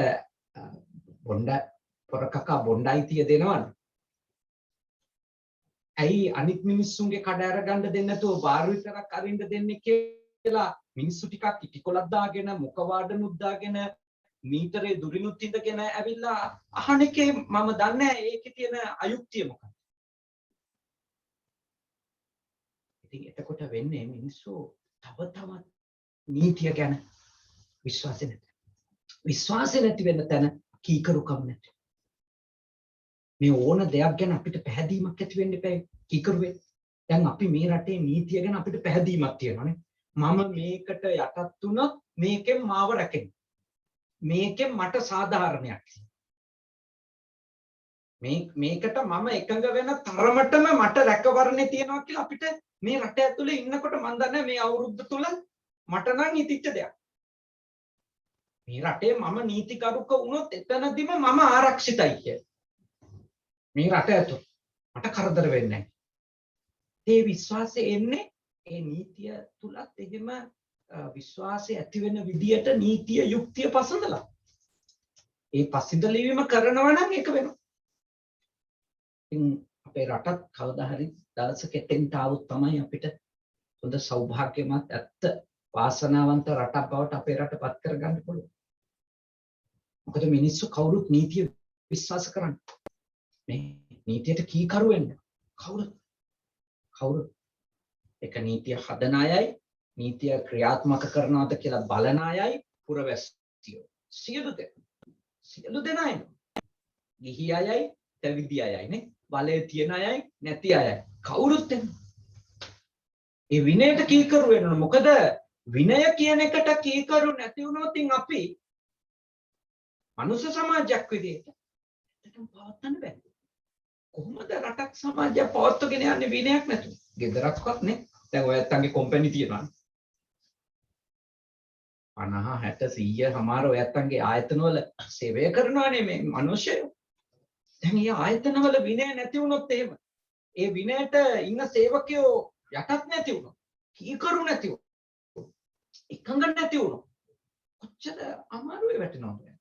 බොණ්ඩ පොරකකා බොණ්ඩයිතිය දෙනවනේ. ඇයි අනිත් මිනිස්සුන්ගේ කඩ අරගන්න දෙන්නේ නැතුව බාර් විතරක් අරින්න දෙන්නේ කියලා මිනිස්සු ටිකක් ඉටිකොලක් දාගෙන මුඛවාඩනුත් දාගෙන මීටරේ දුරිනුත් ඉඳගෙන ඇවිල්ලා අහන එකේ මම දන්නේ ඒකේ තියෙන අයුක්තිය මොකක්ද? ඉතින් එතකොට වෙන්නේ මිනිස්සු තව තවත් නීතිය ගැන විශ්වාසය නැති. විශ්වාසය නැති වෙන තැන කීකරුකම් නැති. මේ ඕන දෙයක් ගැන අපිට පැහැදීමක් ඇති වෙන්න එපා කීකරුවේ. දැන් අපි මේ රටේ නීතිය ගැන අපිට පැහැදීමක් තියෙනවානේ. මම මේකට යටත් වුණොත් මේකෙන් මාව රැකෙන්න. මේකෙන් මට සාධාරණයක්. මේකට මම එකඟ වෙන තරමටම මට රැකවරණේ තියෙනවා කියලා අපිට මේ රට ඇතුලේ ඉන්නකොට මම දන්නේ මේ අවුරුද්ද තුල මට නම් හිතිච්ච දෙයක්. මේ රටේ මම නීතිකරුක වුණොත් එතනදිම මම ආරක්ෂිතයි කියලා. මේ රට ඇතුළේ මට කරදර වෙන්නේ නැහැ. ඒ විශ්වාසය එන්නේ ඒ නීතිය තුලත් එහෙම විශ්වාසය ඇති වෙන විදියට නීතිය යුක්තිය පසඳලා. ඒ පසඳලීම කරනවා නම් ඒක වෙනවා. ඉතින් අපේ රටත් කවදා හරි දවසක එතෙන්ට આવුත් තමයි අපිට හොඳ සෞභාග්‍යමත් ඇත්ත වාසනාවන්ත රටක් බවට අපේ රටපත් කරගන්න පුළුවන්. මොකද මිනිස්සු කවුරුත් නීතිය විශ්වාස කරන්නේ. මේ නීතියට කීකරු වෙන්න කවුරු එක නීතිය හදන අයයි නීතිය ක්‍රියාත්මක කරනවද කියලා බලන අයයි පුරවැසියෝ සියලු දෙනායි ගිහි අයයි පැවිදි අයයි නේ බලය තියෙන අයයි නැති අයයි කවුරුත් ඒ විනයට කීකරු වෙන්න ඕන. මොකද විනය කියන එකට කීකරු නැති වුණොත් අපි මනුෂ්‍ය සමාජයක් විදිහට පවත්වන්න බෑ. කොහොමද රටක් සමාජයක් පවත්වගෙන යන්නේ විනයක් නැතුව? ගෙදරක්වත් නේ. දැන් ඔයත්තන්ගේ කම්පැනි තියෙනවා. 50 60 100 සමහර ඔයත්තන්ගේ ආයතනවල සේවය කරනවානේ මේ මිනිස්සුયો. දැන් මේ ආයතනවල විනය නැති වුණොත් එහෙම ඒ විනයට ඉන්න සේවකයෝ යටත් නැති වුණොත් කීකරු නැති වුණොත් එකඟ නැති වුණොත් කොච්චර අමාරුවේ වැටෙනවද?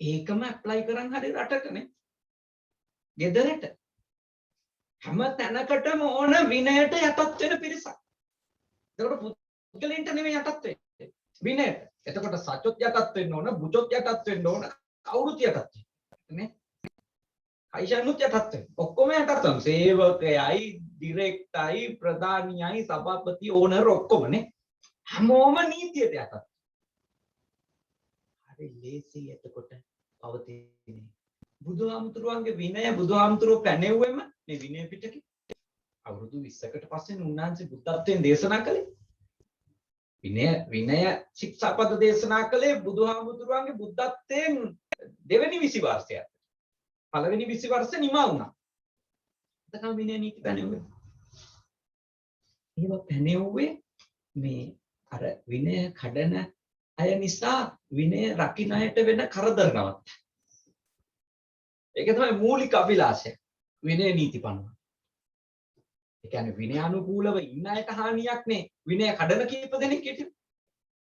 ඒකම ඇප්ලයි කරන් හරි රටකනේ. ගෙදරට හැම තැනකටම ඕන විනයට යටත් වෙන පිරිසක්. එතකොට පුද්ගලයන්ට නෙමෙයි යටත් වෙන්නේ විනයට. එතකොට සත්‍යොත් යටත් වෙන්න ඕන, බුචොත් යටත් වෙන්න ඕන, කවුරුත් යටත් වෙන්න නේ. අයිෂානුත් යටත් වෙන්න. ඔක්කොම යටත් වෙන්න. සේවකයයි, ඩිරෙක්ටරයි, ප්‍රධානියයි, සභාපති, ඕනර් ඔක්කොම නේ. හැමෝම නීතියට යටත්. හරි ලේසි එතකොට පවතින්නේ. බුදුහාමුදුරුවන්ගේ විනය බුදුහාමුදුරුවෝ පැනෙව්වෙම මේ විනය පිටකේ අවුරුදු 20කට පස්සේ උන්වහන්සේ බුද්ධත්වයෙන් දේශනා කළේ. විනය ශික්ෂාපද දේශනා කළේ බුදුහාමුදුරුවන්ගේ බුද්ධත්වයෙන් දෙවෙනි 20 වර්ෂයක්. පළවෙනි 20 වර්ෂ නිමා වුණා. එතකම විනය නීති පැනෙව්වේ. ඒව පැනෙව්වේ මේ අර විනය කඩන අය නිසා විනය රකින්න අයට වෙන කරදර නවත්. ඒක තමයි මූලික අභිලාෂය. විනය නීති පනවන. ඒ කියන්නේ විනය අනුකූලව ඉන්න අයට හානියක් නේ. විනය කඩන කීප දෙනෙක් හිටියු.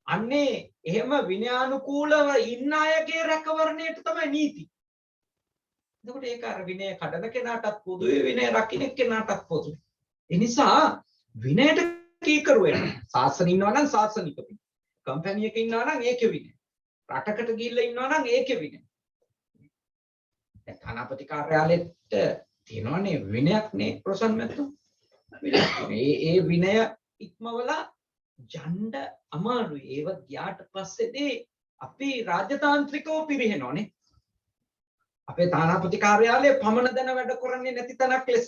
අන්නේ එහෙම විනය අනුකූලව ඉන්න අයගේ රැකවරණයට තමයි නීති. එතකොට ඒක අර විනය කඩන කෙනාටත් පොදුයි විනය රකින්න කෙනාටත් පොදුයි. ඒ නිසා විනයට කීකරු වෙන්න. සාසන ඉන්නවා නම් සාසනික විනය. කම්පැනි එකක ඉන්නවා නම් ඒකේ විනය. රටකට ගිහිල්ලා ඉන්නවා නම් ඒකේ විනය. ධනපති කාර්යාලෙට තියෙනවනේ විනයක් නේ ප්‍රසන්න මැතිතුමා. ඒ විනය ඉක්මවලා යන්න අමාරුයි. ඒව ගියාට පස්සේදී අපි රාජ්‍යතාන්ත්‍රිකව පිරිහෙනෝනේ. අපේ තානාපති කාර්යාලයේ පමණ දැන වැඩ කරන්නේ නැති තැනක් ලෙස.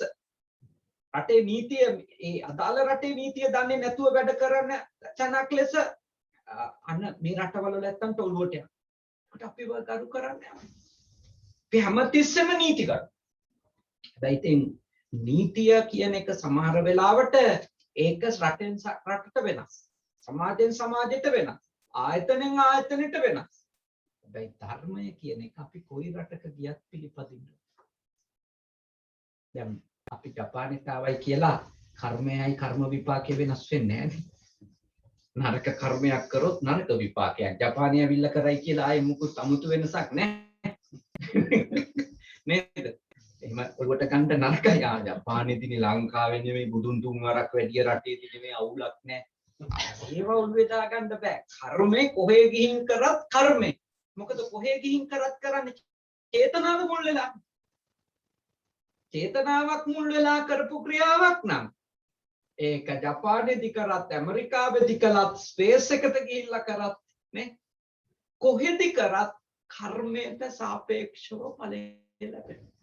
රටේ නීතිය ඒ අදාළ රටේ නීතිය දන්නේ නැතුව වැඩ කරන තැනක් ලෙස අන්න මේ රටවල නැත්තම් ඔළුවට යනවා. ඒකට අපි වගරු කරන්නේ. අපි හැමතිස්සෙම නීතිගත. හැබැයි ඉතින් නීතිය කියන එක සමහර වෙලාවට ඒක රටෙන් රටට වෙනස්. සමාජයෙන් සමාජයට වෙනස්. ආයතනෙන් ආයතනයට වෙනස්. හැබැයි ධර්මය කියන එක අපි කොයි රටක ගියත් පිළිපදින්න. දැන් අපි ජපානයට ආවයි කියලා කර්මයයි කර්ම විපාකේ වෙනස් වෙන්නේ නැහැ. නරක කර්මයක් කරොත් නරක විපාකයක්. ජපානය ඇවිල්ලා කරයි කියලා ආයේ මුකුත් අමුතු වෙනසක් නැහැ. නේද? එහෙම ඔළුවට ගන්න නරකයි. ජපානයේදී ලංකාවේ නෙමෙයි බුදුන් තුන් වරක් වැඩි රටේදී නෙමෙයි අවුලක් නැහැ. ඒව ඔළුවේ දාගන්න බෑ. කර්මේ කොහේ ගිහින් කරත් කර්මේ. මොකද කොහේ ගිහින් කරත් කරන්නේ චේතනාව මුල් වෙලා. චේතනාවක් මුල් වෙලා කරපු ක්‍රියාවක් නම් ඒක ජපානයේදී කරත් ඇමරිකාවේදී කරත් ස්පේස් එකට ගිහිල්ලා කරත් නේ කොහෙදී කරත් කර්මයට සාපේක්ෂව ඵලය ලැබෙනවා.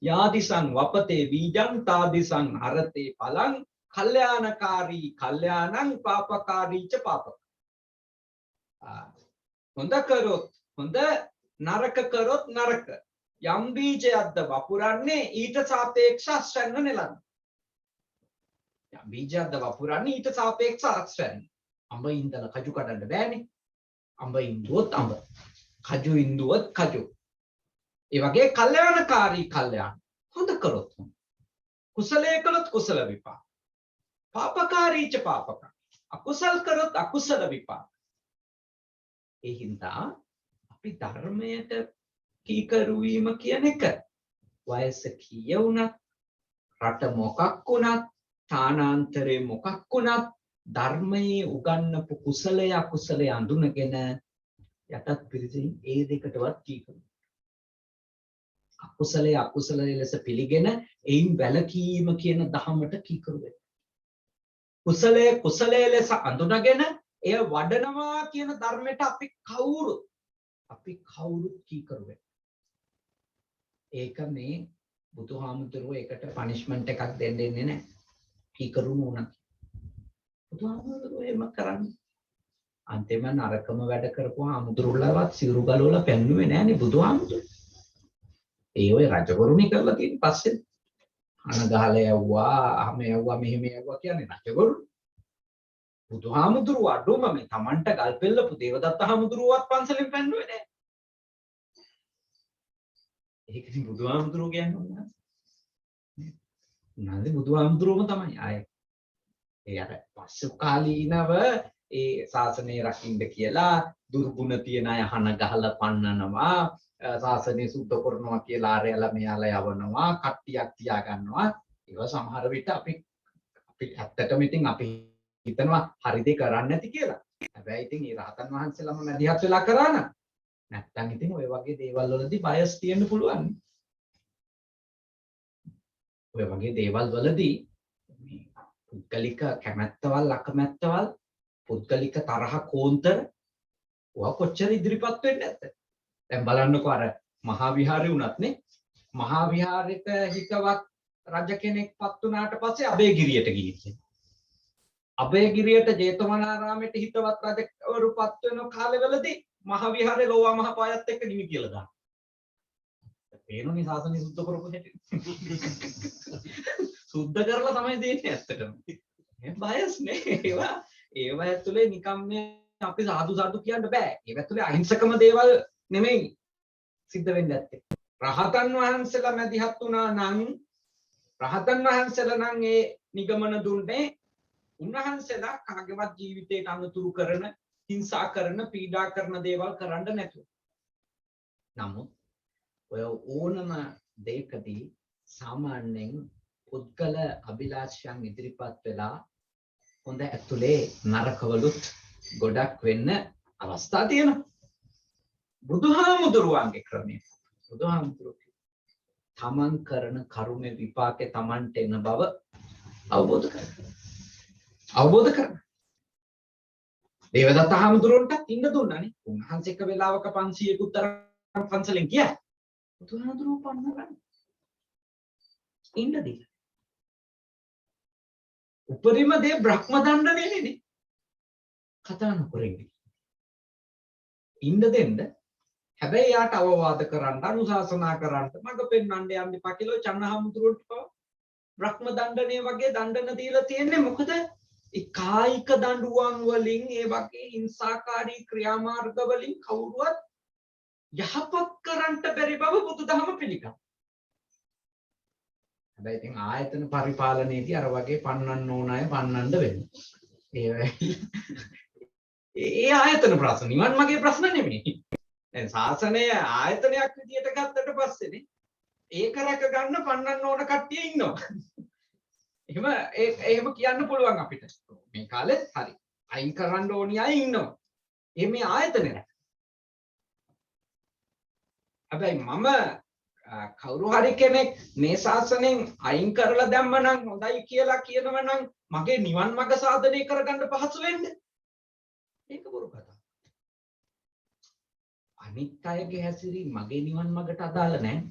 යාදිසං වපතේ බීජං තාදිසං හරතේ ඵලං කල්යාණකාරී කල්යාණං පාපකාරී ච පාපක. හොඳ කරොත් හොඳ නරක කරොත් නරක. යම් බීජයක්ද වපුරන්නේ ඊට සාපේක්ෂ අස්වැන්න නෙලන්න. යම් බීජයක්ද වපුරන්නේ ඊට සාපේක්ෂ අස්වැන්න. අඹ ඉඳලා කජු කඩන්න බෑනේ. අඹ ඉඳුවොත් අඹ. කජු ඉඳුවොත් කජු. ඒ වගේ කල්යාණකාරී කල්යාණ. හොඳ කරොත් කුසලයේ කළොත් කුසල විපාක. පාපකාරී ච පාපක. අකුසල් කරොත් අකුසල විපාක. ඒ හින්දා අපි ධර්මයට කීකරු වීම කියන එක වයස කීය වුණත් රට මොකක් වුණත් තානාන්තරේ මොකක් වුණත් ධර්මයේ උගන්වපු කුසලය අකුසලය අඳුනගෙන යටත් පිරිසින් ඒ දෙකටවත් කීකරු. අකුසලයේ අකුසලයේ ලෙස පිළිගෙන එයින් වැළකීම කියන දහමට කීකරු වෙන්න. කුසලයේ කුසලයේ ලෙස අඳුනගෙන එය වඩනවා කියන ධර්මයට අපි කවුරුත් කීකරු වෙන්න. ඒක මේ බුදුහාමුදුරුවෝ ඒකට පනිෂ්මන්ට් එකක් දෙන්නේ නැහැ. කීකරු වුණා. බුදුහාමුදුරුවෝ එහෙම කරන්නේ. අන්තිම නරකම වැඩ කරපුවා හාමුදුරුවෝලවත් සිවුරු ගලවලා පෙන්නුවේ නැහනේ බුදුහාමුදුරුවෝ. ඒ ඔය රජවරුනි කරලා තියෙන පස්සේ අන ගහලා යවුවා, අහම යවුවා, මෙහෙම යවුවා කියන්නේ රජවරු. බුදුහාමුදුරුවෝ අඩුම මේ Tamanට ගල් පෙල්ලපු දේවදත්ත හාමුදුරුවෝවත් පන්සලෙන් පෙන්නුවේ නැහැ. ඒකනේ බුදුහාමුදුරුවෝ කියන්නේ උන්වහන්සේ. උන්වහන්සේ බුදුහාමුදුරුවෝම තමයි ආයේ. ඒ අර පස්සු කාලීනව ඒ ශාසනය රකින්න කියලා දුර්ගුණ තියන අය හන ගහලා පන්නනවා, ශාසනය සුද්ධ කරනවා කියලා ආරයලා මෙයාලා යවනවා, කට්ටියක් තියා ගන්නවා. ඒක සමහර විට අපි ඇත්තටම ඉතින් අපි හිතනවා හරි දේ කරන්නේ නැති කියලා. හැබැයි ඉතින් ඒ රහතන් වහන්සේලාම මැදිහත් වෙලා කරා නම් නැත්තම් ඉතින් ඔය වගේ දේවල් වලදී බයස් තියෙන්න පුළුවන්. ඔය වගේ දේවල් වලදී මේ පුද්ගලික කැමැත්තවල් අකමැත්තවල් පුද්ගලික තරහ කෝන්තර ඔය කොච්චර ඉදිරිපත් වෙන්නේ නැද්ද? දැන් බලන්නකෝ අර මහා විහාරේ උනත් නේ මහා විහාරෙක හිතවත් රජ කෙනෙක්පත් වුණාට පස්සේ අබේගිරියට ගිහින් අබේගිරියට ජේතවනාරාමයට හිතවත් රජවරුපත් වෙන කාලෙවලදී මහා විහාරේ ලෝවා මහ පායත් එක්ක ගිනි කියලා දානවා. පේනෝනේ සාසනය සුද්ධ කරපු හැටි. සුද්ධ කරලා තමයි දෙන්නේ ඇත්තටම. මේ බයස් නේ ඒවා ඇතුලේ නිකම් මේ අපි සාදු සාදු කියන්න බෑ. ඒව ඇතුලේ අහිංසකම දේවල් නෙමෙයි සිද්ධ වෙන්නේ නැත්තේ. රහතන් වහන්සේලා මැදිහත් වුණා නම් රහතන් වහන්සේලා නම් ඒ නිගමන දුන්නේ උන්වහන්සේලා කාගේවත් ජීවිතයට අනුතුරු කරන හිංසා කරන පීඩා කරන දේවල් කරන්න නැතුව. නමුත් ඔය ඕනම දෙයකදී සාමාන්‍යයෙන් පුද්ගල අභිලාෂයන් ඉදිරිපත් වෙලා හොඳ ඇතුලේ නරකවලුත් ගොඩක් වෙන්න අවස්ථා තියෙනවා. බුදුහාමුදුරුවන්ගේ ක්‍රමය බුදුහාමුදුරුවෝ තමන් කරන කර්ම විපාකේ තමන්ට එන බව අවබෝධ කරගන්න. දේවදත්ත හාමුදුරුවන්ටත් ඉන්න දුන්නානේ. උන්වහන්සේ එක වෙලාවක 500කුත් තරම් පන්සලෙන් ගියා. බුදුහාමුදුරුවෝ පන්නරන්නේ. ඉන්න දී. උපරිම දේ බ්‍රහ්ම දණ්ඩනේ නේ. කතා නොකරන්නේ. ඉන්න දෙන්න. හැබැයි යාට අවවාද කරන්න, අනුශාසනා කරන්න, මඟ පෙන්වන්න යන්න එපා කියලා චන්නහාමුදුරුවන්ට පව බ්‍රහ්ම දණ්ඩනේ වගේ දණ්ඩන දීලා තියෙන්නේ. මොකද ඒ කායික දඬුවම් වලින් ඒ වගේ හිංසාකාරී ක්‍රියාමාර්ග වලින් කවුරුවත් යහපත් කරන්න බැරි බව බුදුදහම පිළිගන්නවා. හැබැයි ඉතින් ආයතන පරිපාලනයේදී අර වගේ පන්නන්න ඕන අය පන්නන්න වෙනවා. ඒ ආයතන ප්‍රශ්න නිවන් මගේ ප්‍රශ්න නෙමෙයි. දැන් ශාසනය ආයතනයක් විදියට ගත්තට පස්සේනේ ඒක රැක ගන්න පන්නන්න ඕන කට්ටිය ඉන්නවා. එහෙම කියන්න පුළුවන් අපිට. මේ කාලේ හරි. අයින් කරන්න ඕනි අය ඉන්නවා. මේ ආයතනේ. හැබැයි මම කවුරු හරි කෙනෙක් මේ ශාසනයෙන් අයින් කරලා දැම්ම නම් හොඳයි කියලා කියනව නම් මගේ නිවන් මඟ සාධනය කරගන්න පහසු වෙන්නේ. ඒක බොරු කතාවක්. අනිත් අයගේ හැසිරීම මගේ නිවන් මඟට අදාළ නැහැ.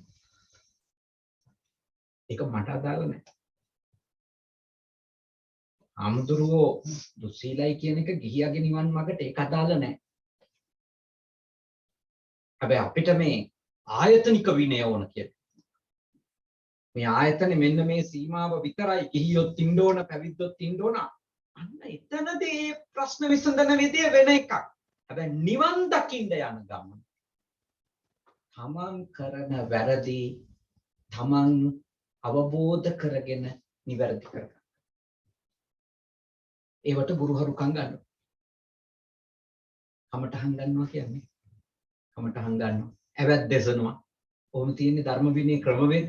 ඒක මට අදාළ නැහැ. ආමුදුරෝ දුස්සීලයි කියන එක ගිහියාගේ නිවන් මඟට ඒක අදාළ නැහැ. හැබැයි අපිට මේ ආයතනික විනය ඕන කියලා. මේ ආයතනේ මෙන්න මේ සීමාව විතරයි ගිහියොත් ඉන්න ඕන, පැවිද්දොත් ඉන්න ඕන. අන්න එතනදී ප්‍රශ්න විසඳන විදිය වෙන එකක්. හැබැයි නිවන් දකින්න යන ගමන තමන් කරන වැරදි තමන් අවබෝධ කරගෙන නිවැරදි කරගන්න. ඒවට ගුරුහරුකම් ගන්න. කමටහන් ගන්නවා කියන්නේ. කමටහන් ගන්නවා. ඇවැත් දෙසනවා. ඕම තියෙන ධර්ම විනය ක්‍රමවේද.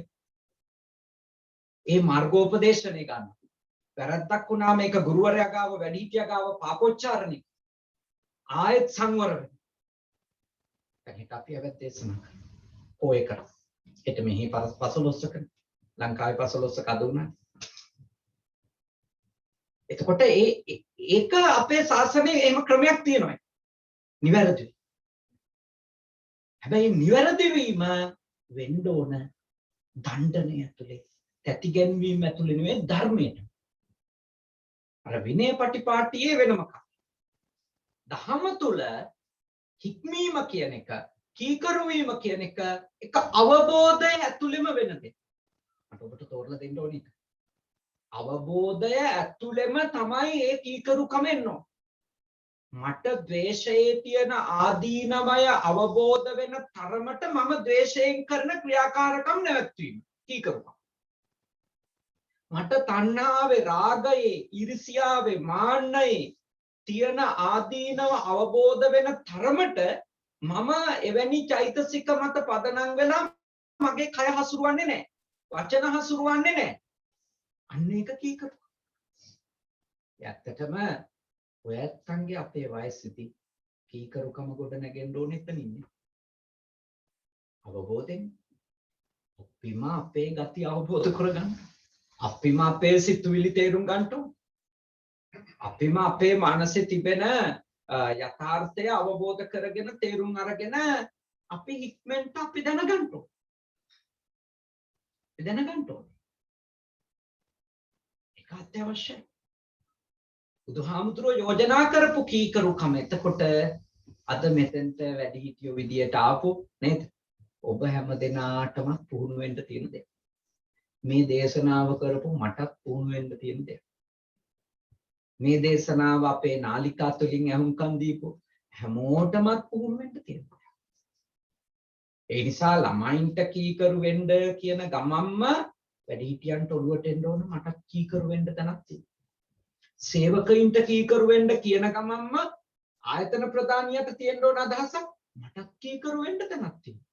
ඒ මාර්ගෝපදේශනේ ගන්න. වැරද්දක් වුණාම ඒක ගුරුවරයා ගාව, වැඩිහිටියා ගාව පාපොච්චාරණය. ආයත් සංවර වෙන්න. දැන් අපි ඇවැත් දේශනා කරනවා. ඔය කරා. හෙට මෙහි 15ක ලංකාවේ 15ක අද උනා. එතකොට ඒක අපේ ශාසනයේ එහෙම ක්‍රමයක් තියෙනවා. නිවැරදි. හැබැයි නිවැරදි වීම වෙන්න ඕන දණ්ඩනය ඇතුලේ, තැතිගැන්වීම ඇතුලේ නෙවෙයි ධර්මයට. අර විනය පටිපාටියේ වෙනමක. දහම තුල හික්මීම කියන එක, කීකරු වීම කියන එක අවබෝධය ඇතුළෙම වෙන දෙයක්. මට ඔබට තෝරලා දෙන්න ඕනේ. අවබෝධය ඇතුළෙම තමයි ඒ කීකරුකම එන්නේ. මට ද්වේෂයේ තියෙන ආදීනවය අවබෝධ වෙන තරමට මම ද්වේෂයෙන් කරන ක්‍රියාකාරකම් නැවැත්වීම කීකරුකම්. මට තණ්හාවේ, රාගයේ, ඊර්ෂ්‍යාවේ, මාන්නයේ තියෙන ආදීනව අවබෝධ වෙන තරමට මම එවැනි චෛතසික මත පදනම් වෙලා මගේ කය හසුරුවන්නේ නැහැ. වචන හසුරුවන්නේ නැහැ. අන්න ඒක කීකරු. ඇත්තටම ඔය ඇත්තන්ගේ අපේ වයසේදී කීකරුකම ගොඩ නැගෙන්න ඕනේ එතන ඉන්නේ. අවබෝධයෙන් අපිම අපේ ගති අවබෝධ කරගන්න. අපිම අපේ සිතුවිලි තේරුම් ගන්න ඕනේ. අපිම අපේ මනසේ තිබෙන යථාර්ථය අවබෝධ කරගෙන තේරුම් අරගෙන අපි හික්මෙන්ට අපි දැනගන්න ඕනේ. දැනගන්න ඕනේ. ඒක අත්‍යවශ්‍යයි. බුදුහාමුදුරුවෝ යෝජනා කරපු කීකරුකම එතකොට අද මෙතෙන්ට වැඩිහිටියෝ විදියට ආපු නේද? ඔබ හැම දෙනාටම පුහුණු වෙන්න තියෙන දෙයක්. මේ දේශනාව කරපු මටත් පුහුණු වෙන්න තියෙන දෙයක්. මේ දේශනාව අපේ නාලිකා තුලින් අහුම්කම් දීපු හැමෝටමත් පුහුණු වෙන්න තියෙනවා. ඒ නිසා ළමයින්ට කීකරු වෙන්න කියන ගමම්ම වැඩිහිටියන්ට ඔළුවට එන්න ඕන මටත් කීකරු වෙන්න තැනක් තියෙනවා. සේවකයින්ට කීකරු වෙන්න කියන ගමම්ම ආයතන ප්‍රධානියට තියෙන්න ඕන අදහසක් මටත් කීකරු වෙන්න තැනක් තියෙනවා.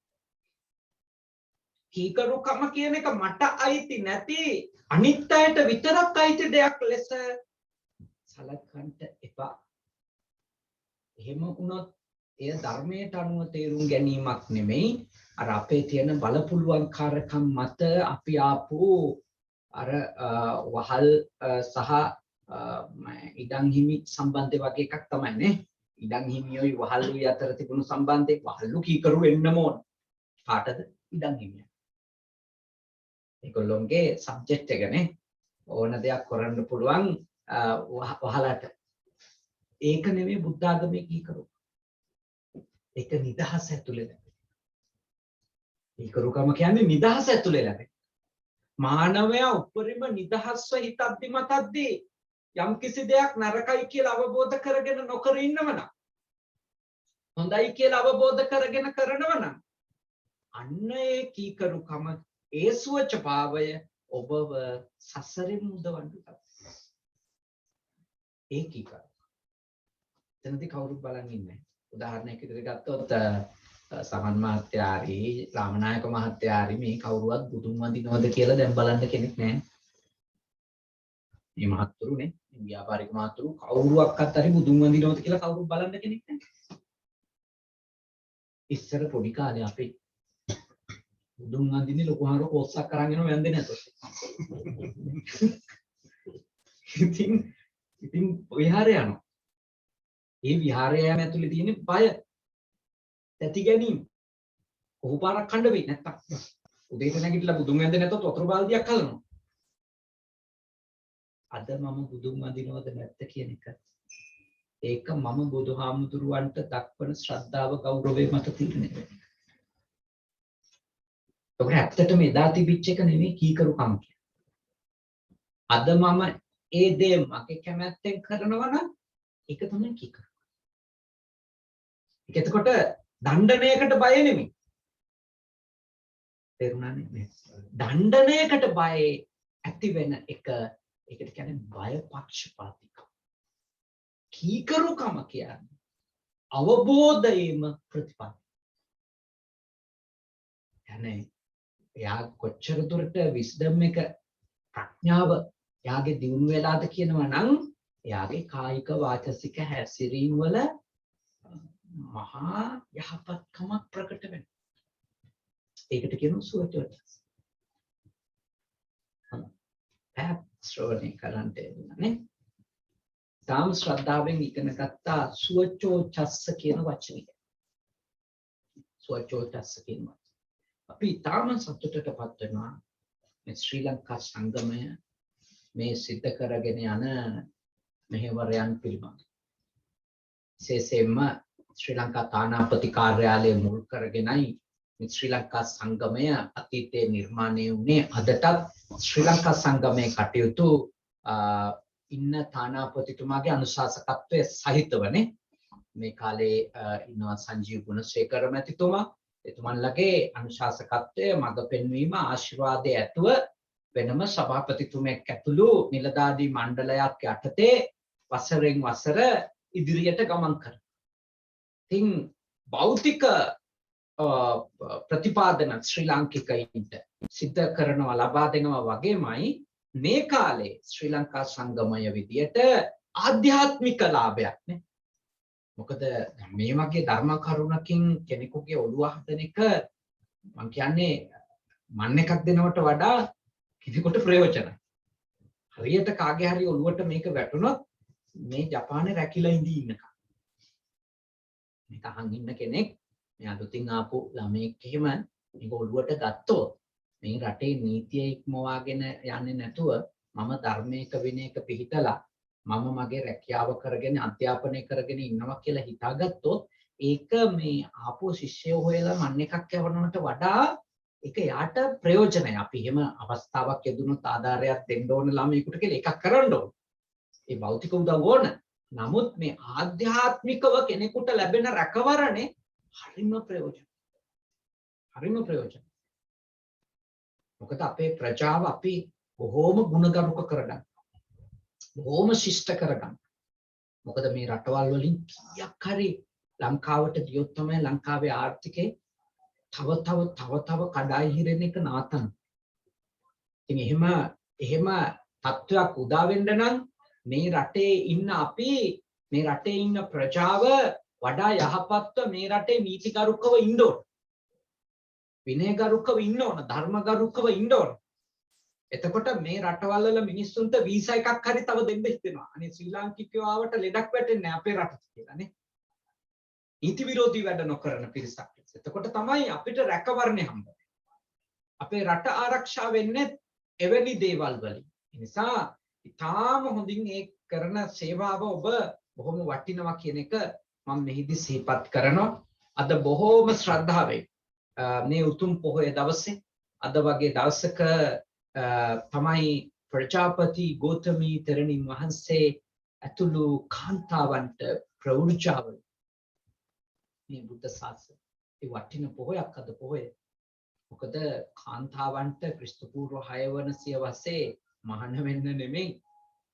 කීකරුකම කියන එක මට අයිති නැති අනිත් අයට විතරක් අයිති දෙයක් ලෙස සලකන්න එපා. එහෙම වුණොත් එය ධර්මයට අනුව තේරුම් ගැනීමක් නෙමෙයි. අර අපේ තියෙන බලපුලුවන්කාරකම් මත අපි ආපු අර වහල් සහ ඉඩම් හිමි සම්බන්ධය වගේ එකක් තමයි නේ. ඉඩම් හිමියෝයි වහල්ලුයි අතර තිබුණු සම්බන්ධය වහල්ලු කීකරු වෙන්නම ඕන. කාටද? ඉඩම් හිමියන්. ඒගොල්ලොන්ගේ සබ්ජෙක්ට් එකනේ ඕන දෙයක් කරන්න පුළුවන් වහලට. ඒක නෙමෙයි බුද්ධ ආගමේ කීකරු. ඒක නිදහස ඇතුලේ ලැබෙන. කීකරුකම කියන්නේ නිදහස ඇතුලේ ලැබෙන. මානවයා උපරිම නිදහස්ව හිතද්දි මතද්දී යම් කිසි දෙයක් නරකයි කියලා අවබෝධ කරගෙන නොකර ඉන්නවනම් හොඳයි කියලා අවබෝධ කරගෙන කරනවනම් අන්න ඒ කීකරුකම ඒ සුවචභාවය ඔබව සසරින් මුදවන්න ගන්නවා. ඒ කීකරු. එතනදී කවුරුත් බලන් ඉන්නේ. උදාහරණයක් විදිහට ගත්තොත් සමන් මහත්තයාරි රාමනායක මහත්තයාරි මේ කවුරුවත් බුදුන් වඳිනවද කියලා දැන් බලන්න කෙනෙක් නැහැ. මේ මහත්තුරුනේ ව්‍යාපාරික මහත්තුරු කවුරුවක්වත් හරි බුදුන් වඳිනවද කියලා කවුරුත් බලන්න කෙනෙක් නැහැ. ඉස්සර පොඩි කාලේ අපි බුදුන් වඳින්නේ ලොකු හාර කොස්සක් අරන් යනවා වැන්දේ නැතොත්. ඉතින් විහාරය යනවා. ඒ විහාරය යන ඇතුලේ තියෙන බය ඇති ගැනීම. කොහොම පාරක් කන්න වෙයි නැත්තම්. උදේට නැගිටලා බුදුන් වැන්දේ නැතොත් වතුර බාල්දියක් කලනවා. අද මම බුදුන් වඳිනවද නැත්ද කියන එක ඒක මම බුදුහාමුදුරුවන්ට දක්වන ශ්‍රද්ධාව ගෞරවය මත තීරණය වෙනවා. ඔබ ඇත්තටම එදා තිබිච්ච එක නෙමෙයි කීකරුකම කියන්නේ. අද මම ඒ දේ මගේ කැමැත්තෙන් කරනවා නම් ඒක තමයි කීකරු. ඒක එතකොට දණ්ඩනයකට බය නෙමෙයි. තේරුණා නේද? දණ්ඩනයකට බය ඇති වෙන එක ඒකට කියන්නේ බය පක්ෂපාතිකම. කීකරුකම කියන්නේ අවබෝධයේම ප්‍රතිපද. يعني යා කොච්චර දුරට විස්ඩම් එක ප්‍රඥාව යාගේ දියුණු වෙලාද කියනවා නම් යාගේ කායික වාචසික හැසිරීම වල මහා යහපත්කමක් ප්‍රකට වෙනවා. ඒකට කියනවා සුවචෝචස්. ශ්‍රවණය කරන්න එන්නේ. තාම ශ්‍රද්ධාවෙන් ඉගෙන ගත්තා සුවචෝචස්ස කියන වචනේ. සුවචෝචස්ස කියන වචනේ. අපි තාම සතුටටපත් වෙනවා මේ ශ්‍රී ලංකා සංගමය මේ සිද්ධ කරගෙන යන මෙහෙවරයන් පිළිබඳ. විශේෂයෙන්ම ශ්‍රී ලංකා තානාපති කාර්යාලය මුල් කරගෙනයි මේ ශ්‍රී ලංකා සංගමය අතීතයේ නිර්මාණය වුණේ. අදටත් ශ්‍රී ලංකා සංගමයේ කටයුතු ඉන්න තානාපතිතුමාගේ අනුශාසකත්වයේ සහිතවනේ. මේ කාලේ ඉන්නවා සංජීව ගුණසේකර මැතිතුමා. එතුමන්ලගේ අනුශාසකත්වය මඟ පෙන්වීම ආශිර්වාදයේ ඇතුව වෙනම සභාපතිතුමෙක් ඇතුළු නිලධාරී මණ්ඩලයක් යටතේ වසරෙන් වසර ඉදිරියට ගමන් කරනවා. ඉතින් භෞතික ප්‍රතිපාදන ශ්‍රී ලාංකිකයින්ට සිද්ධ කරනවා ලබා දෙනවා වගේමයි මේ කාලේ ශ්‍රී ලංකා සංගමය විදියට ආධ්‍යාත්මික ලාභයක් නේ. මොකද මේ වගේ ධර්ම කරුණකින් කෙනෙකුගේ ඔළුව හදන එක මම කියන්නේ මන් එකක් දෙනවට වඩා කෙනෙකුට ප්‍රයෝජනයි. හරියට කාගේ හරි ඔළුවට මේක වැටුණොත් මේ ජපානයේ රැකිලා ඉඳී ඉන්නකම්. මේක අහන් ඉන්න කෙනෙක් මේ අලුතින් ආපු ළමයෙක් එහෙම මේක ඔළුවට ගත්තොත් මේ රටේ නීතිය ඉක්මවාගෙන යන්නේ නැතුව මම ධර්මයක විනයක පිළිතලා මම මගේ රැකියාව කරගෙන අධ්‍යාපනය කරගෙන ඉන්නවා කියලා හිතාගත්තොත් ඒක මේ ආපු ශිෂ්‍යයෝ හොයලා මන් එකක් යවන්නට වඩා ඒක යාට ප්‍රයෝජනයි. අපි එහෙම අවස්ථාවක් යදුනොත් ආධාරයක් දෙන්න ඕන ළමයෙකුට කියලා එකක් කරන්න ඕන. ඒ භෞතික උදව් ඕන. නමුත් මේ ආධ්‍යාත්මිකව කෙනෙකුට ලැබෙන රැකවරණේ හරිම ප්‍රයෝජන. හරිම ප්‍රයෝජන. මොකද අපේ ප්‍රජාව අපි බොහෝම ගුණගරුක කරගන්න. බොහෝම ශිෂ්ට කරගන්න. මොකද මේ රටවල් වලින් කීයක් හරි ලංකාවට ගියොත් තමයි ලංකාවේ ආර්ථිකේ තව කඩායි හිරෙන එක නාතන. ඉතින් එහෙම තත්ත්වයක් උදා වෙන්න නම් මේ රටේ ඉන්න අපි මේ රටේ ඉන්න ප්‍රජාව වඩා යහපත්ව මේ රටේ නීතිගරුකව ඉන්න ඕන. විනයගරුකව ඉන්න ඕන. ධර්මගරුකව ඉන්න ඕන. එතකොට මේ රටවල් වල මිනිස්සුන්ට වීසා එකක් හරි තව දෙන්න හිතෙනවා. අනේ ශ්‍රී ලාංකිකයෝ ආවට ලෙඩක් වැටෙන්නේ නැහැ අපේ රටට කියලානේ. නීති විරෝධී වැඩ නොකරන පිරිසක්. එතකොට තමයි අපිට රැකවරණය හම්බෙන්නේ. අපේ රට ආරක්ෂා වෙන්නේ එවැනි දේවල් වලින්. ඒ නිසා ඉතාම හොඳින් ඒ කරන සේවාව ඔබ බොහොම වටිනවා කියන එක මම මෙහිදී සිහිපත් කරනවා. අද බොහෝම ශ්‍රද්ධාවෙන් මේ උතුම් පොහොය දවසේ අද වගේ දවසක තමයි ප්‍රජාපති ගෞතමී තෙරණින් වහන්සේ ඇතුළු කාන්තාවන්ට ප්‍රවෘජාව මේ බුද්ධ ශාසනය ඒ වටින පොහොයක් අද පොහොය. මොකද කාන්තාවන්ට ක්‍රිස්තු පූර්ව 6 වන සියවසේ මහාන වෙන්න නෙමෙයි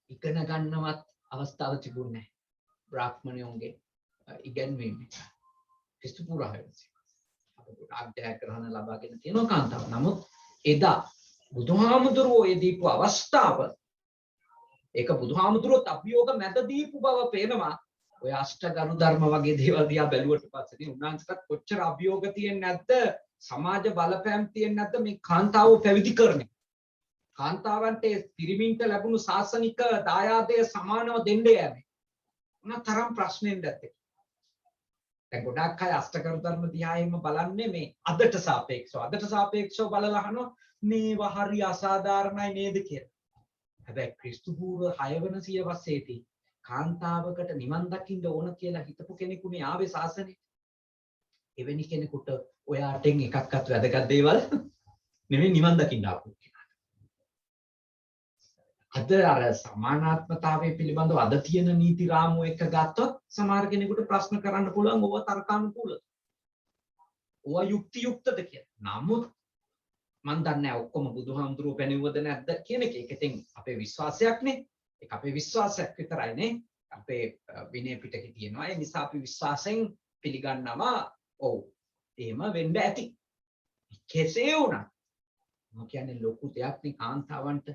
ඉගෙන ගන්නවත් අවස්ථාව තිබුණේ නැහැ. බ්‍රාහ්මණයෝගේ ඉගෙනීමේ ක්‍රිස්තු පූර්ව 6 වන සියවසේ අපට අධ්‍යයන කරන්න ලබාගෙන තියෙනවා කාන්තාව. නමුත් එදා බුදුහාමුදුරුවෝ ඒ දීපු අවස්ථාව ඒක බුදුහාමුදුරුවෝත් අභියෝග මැද දීපු බව පේනවා. ඔය අෂ්ටගරු ධර්ම වගේ දේවල් දිහා බැලුවට පස්සේ උන්වහන්සේට කොච්චර අභියෝග තියෙන්නේ නැද්ද? සමාජ බලපෑම් තියෙන්නේ නැද්ද මේ කාන්තාව පැවිදි කරන්නේ? කාන්තාවන්ට පිරිමින්ට ලැබුණු ශාසනික දායාදය සමානව දෙන්න යන්නේ. මොනතරම් ප්‍රශ්නෙන් දැත්තේ. දැන් ගොඩක් අය අෂ්ටගරු ධර්ම දිහා එහෙම බලන්නේ මේ අදට සාපේක්ෂව. අදට සාපේක්ෂව බලලා අහනවා මේවා හරි අසාධාරණයි නේද කියලා. හැබැයි ක්‍රිස්තු පූර්ව 6 වන සියවසේදී කාන්තාවකට නිවන් දකින්න ඕන කියලා හිතපු කෙනෙකුනේ ආවේ ශාසනයේ. එවැනි කෙනෙකුට ඔය අටෙන් එකක්වත් වැදගත් දේවල් නෙමෙයි නිවන් දකින්න ආපු කෙනා. අද අර සමානාත්මතාවය පිළිබඳව අද තියෙන නීති රාමුව එක ගත්තොත් සමහර කෙනෙකුට ප්‍රශ්න කරන්න පුළුවන් ඕවා තර්කානුකූලද? ඕවා යුක්තියුක්තද කියලා. නමුත් මන් දන්නේ ඔක්කොම බුදුහාමුදුරුවෝ පැනෙවුවද නැද්ද කියන එක. ඒක ඉතින් අපේ විශ්වාසයක්නේ. ඒක අපේ විශ්වාසයක් විතරයිනේ. අපේ විනය පිටකේ තියෙනවා. ඒ නිසා අපි විශ්වාසයෙන් පිළිගන්නවා. ඔව්. එහෙම වෙන්න ඇති. කෙසේ වුණත් මම කියන්නේ ලොකු දෙයක් නේ කාන්තාවන්ට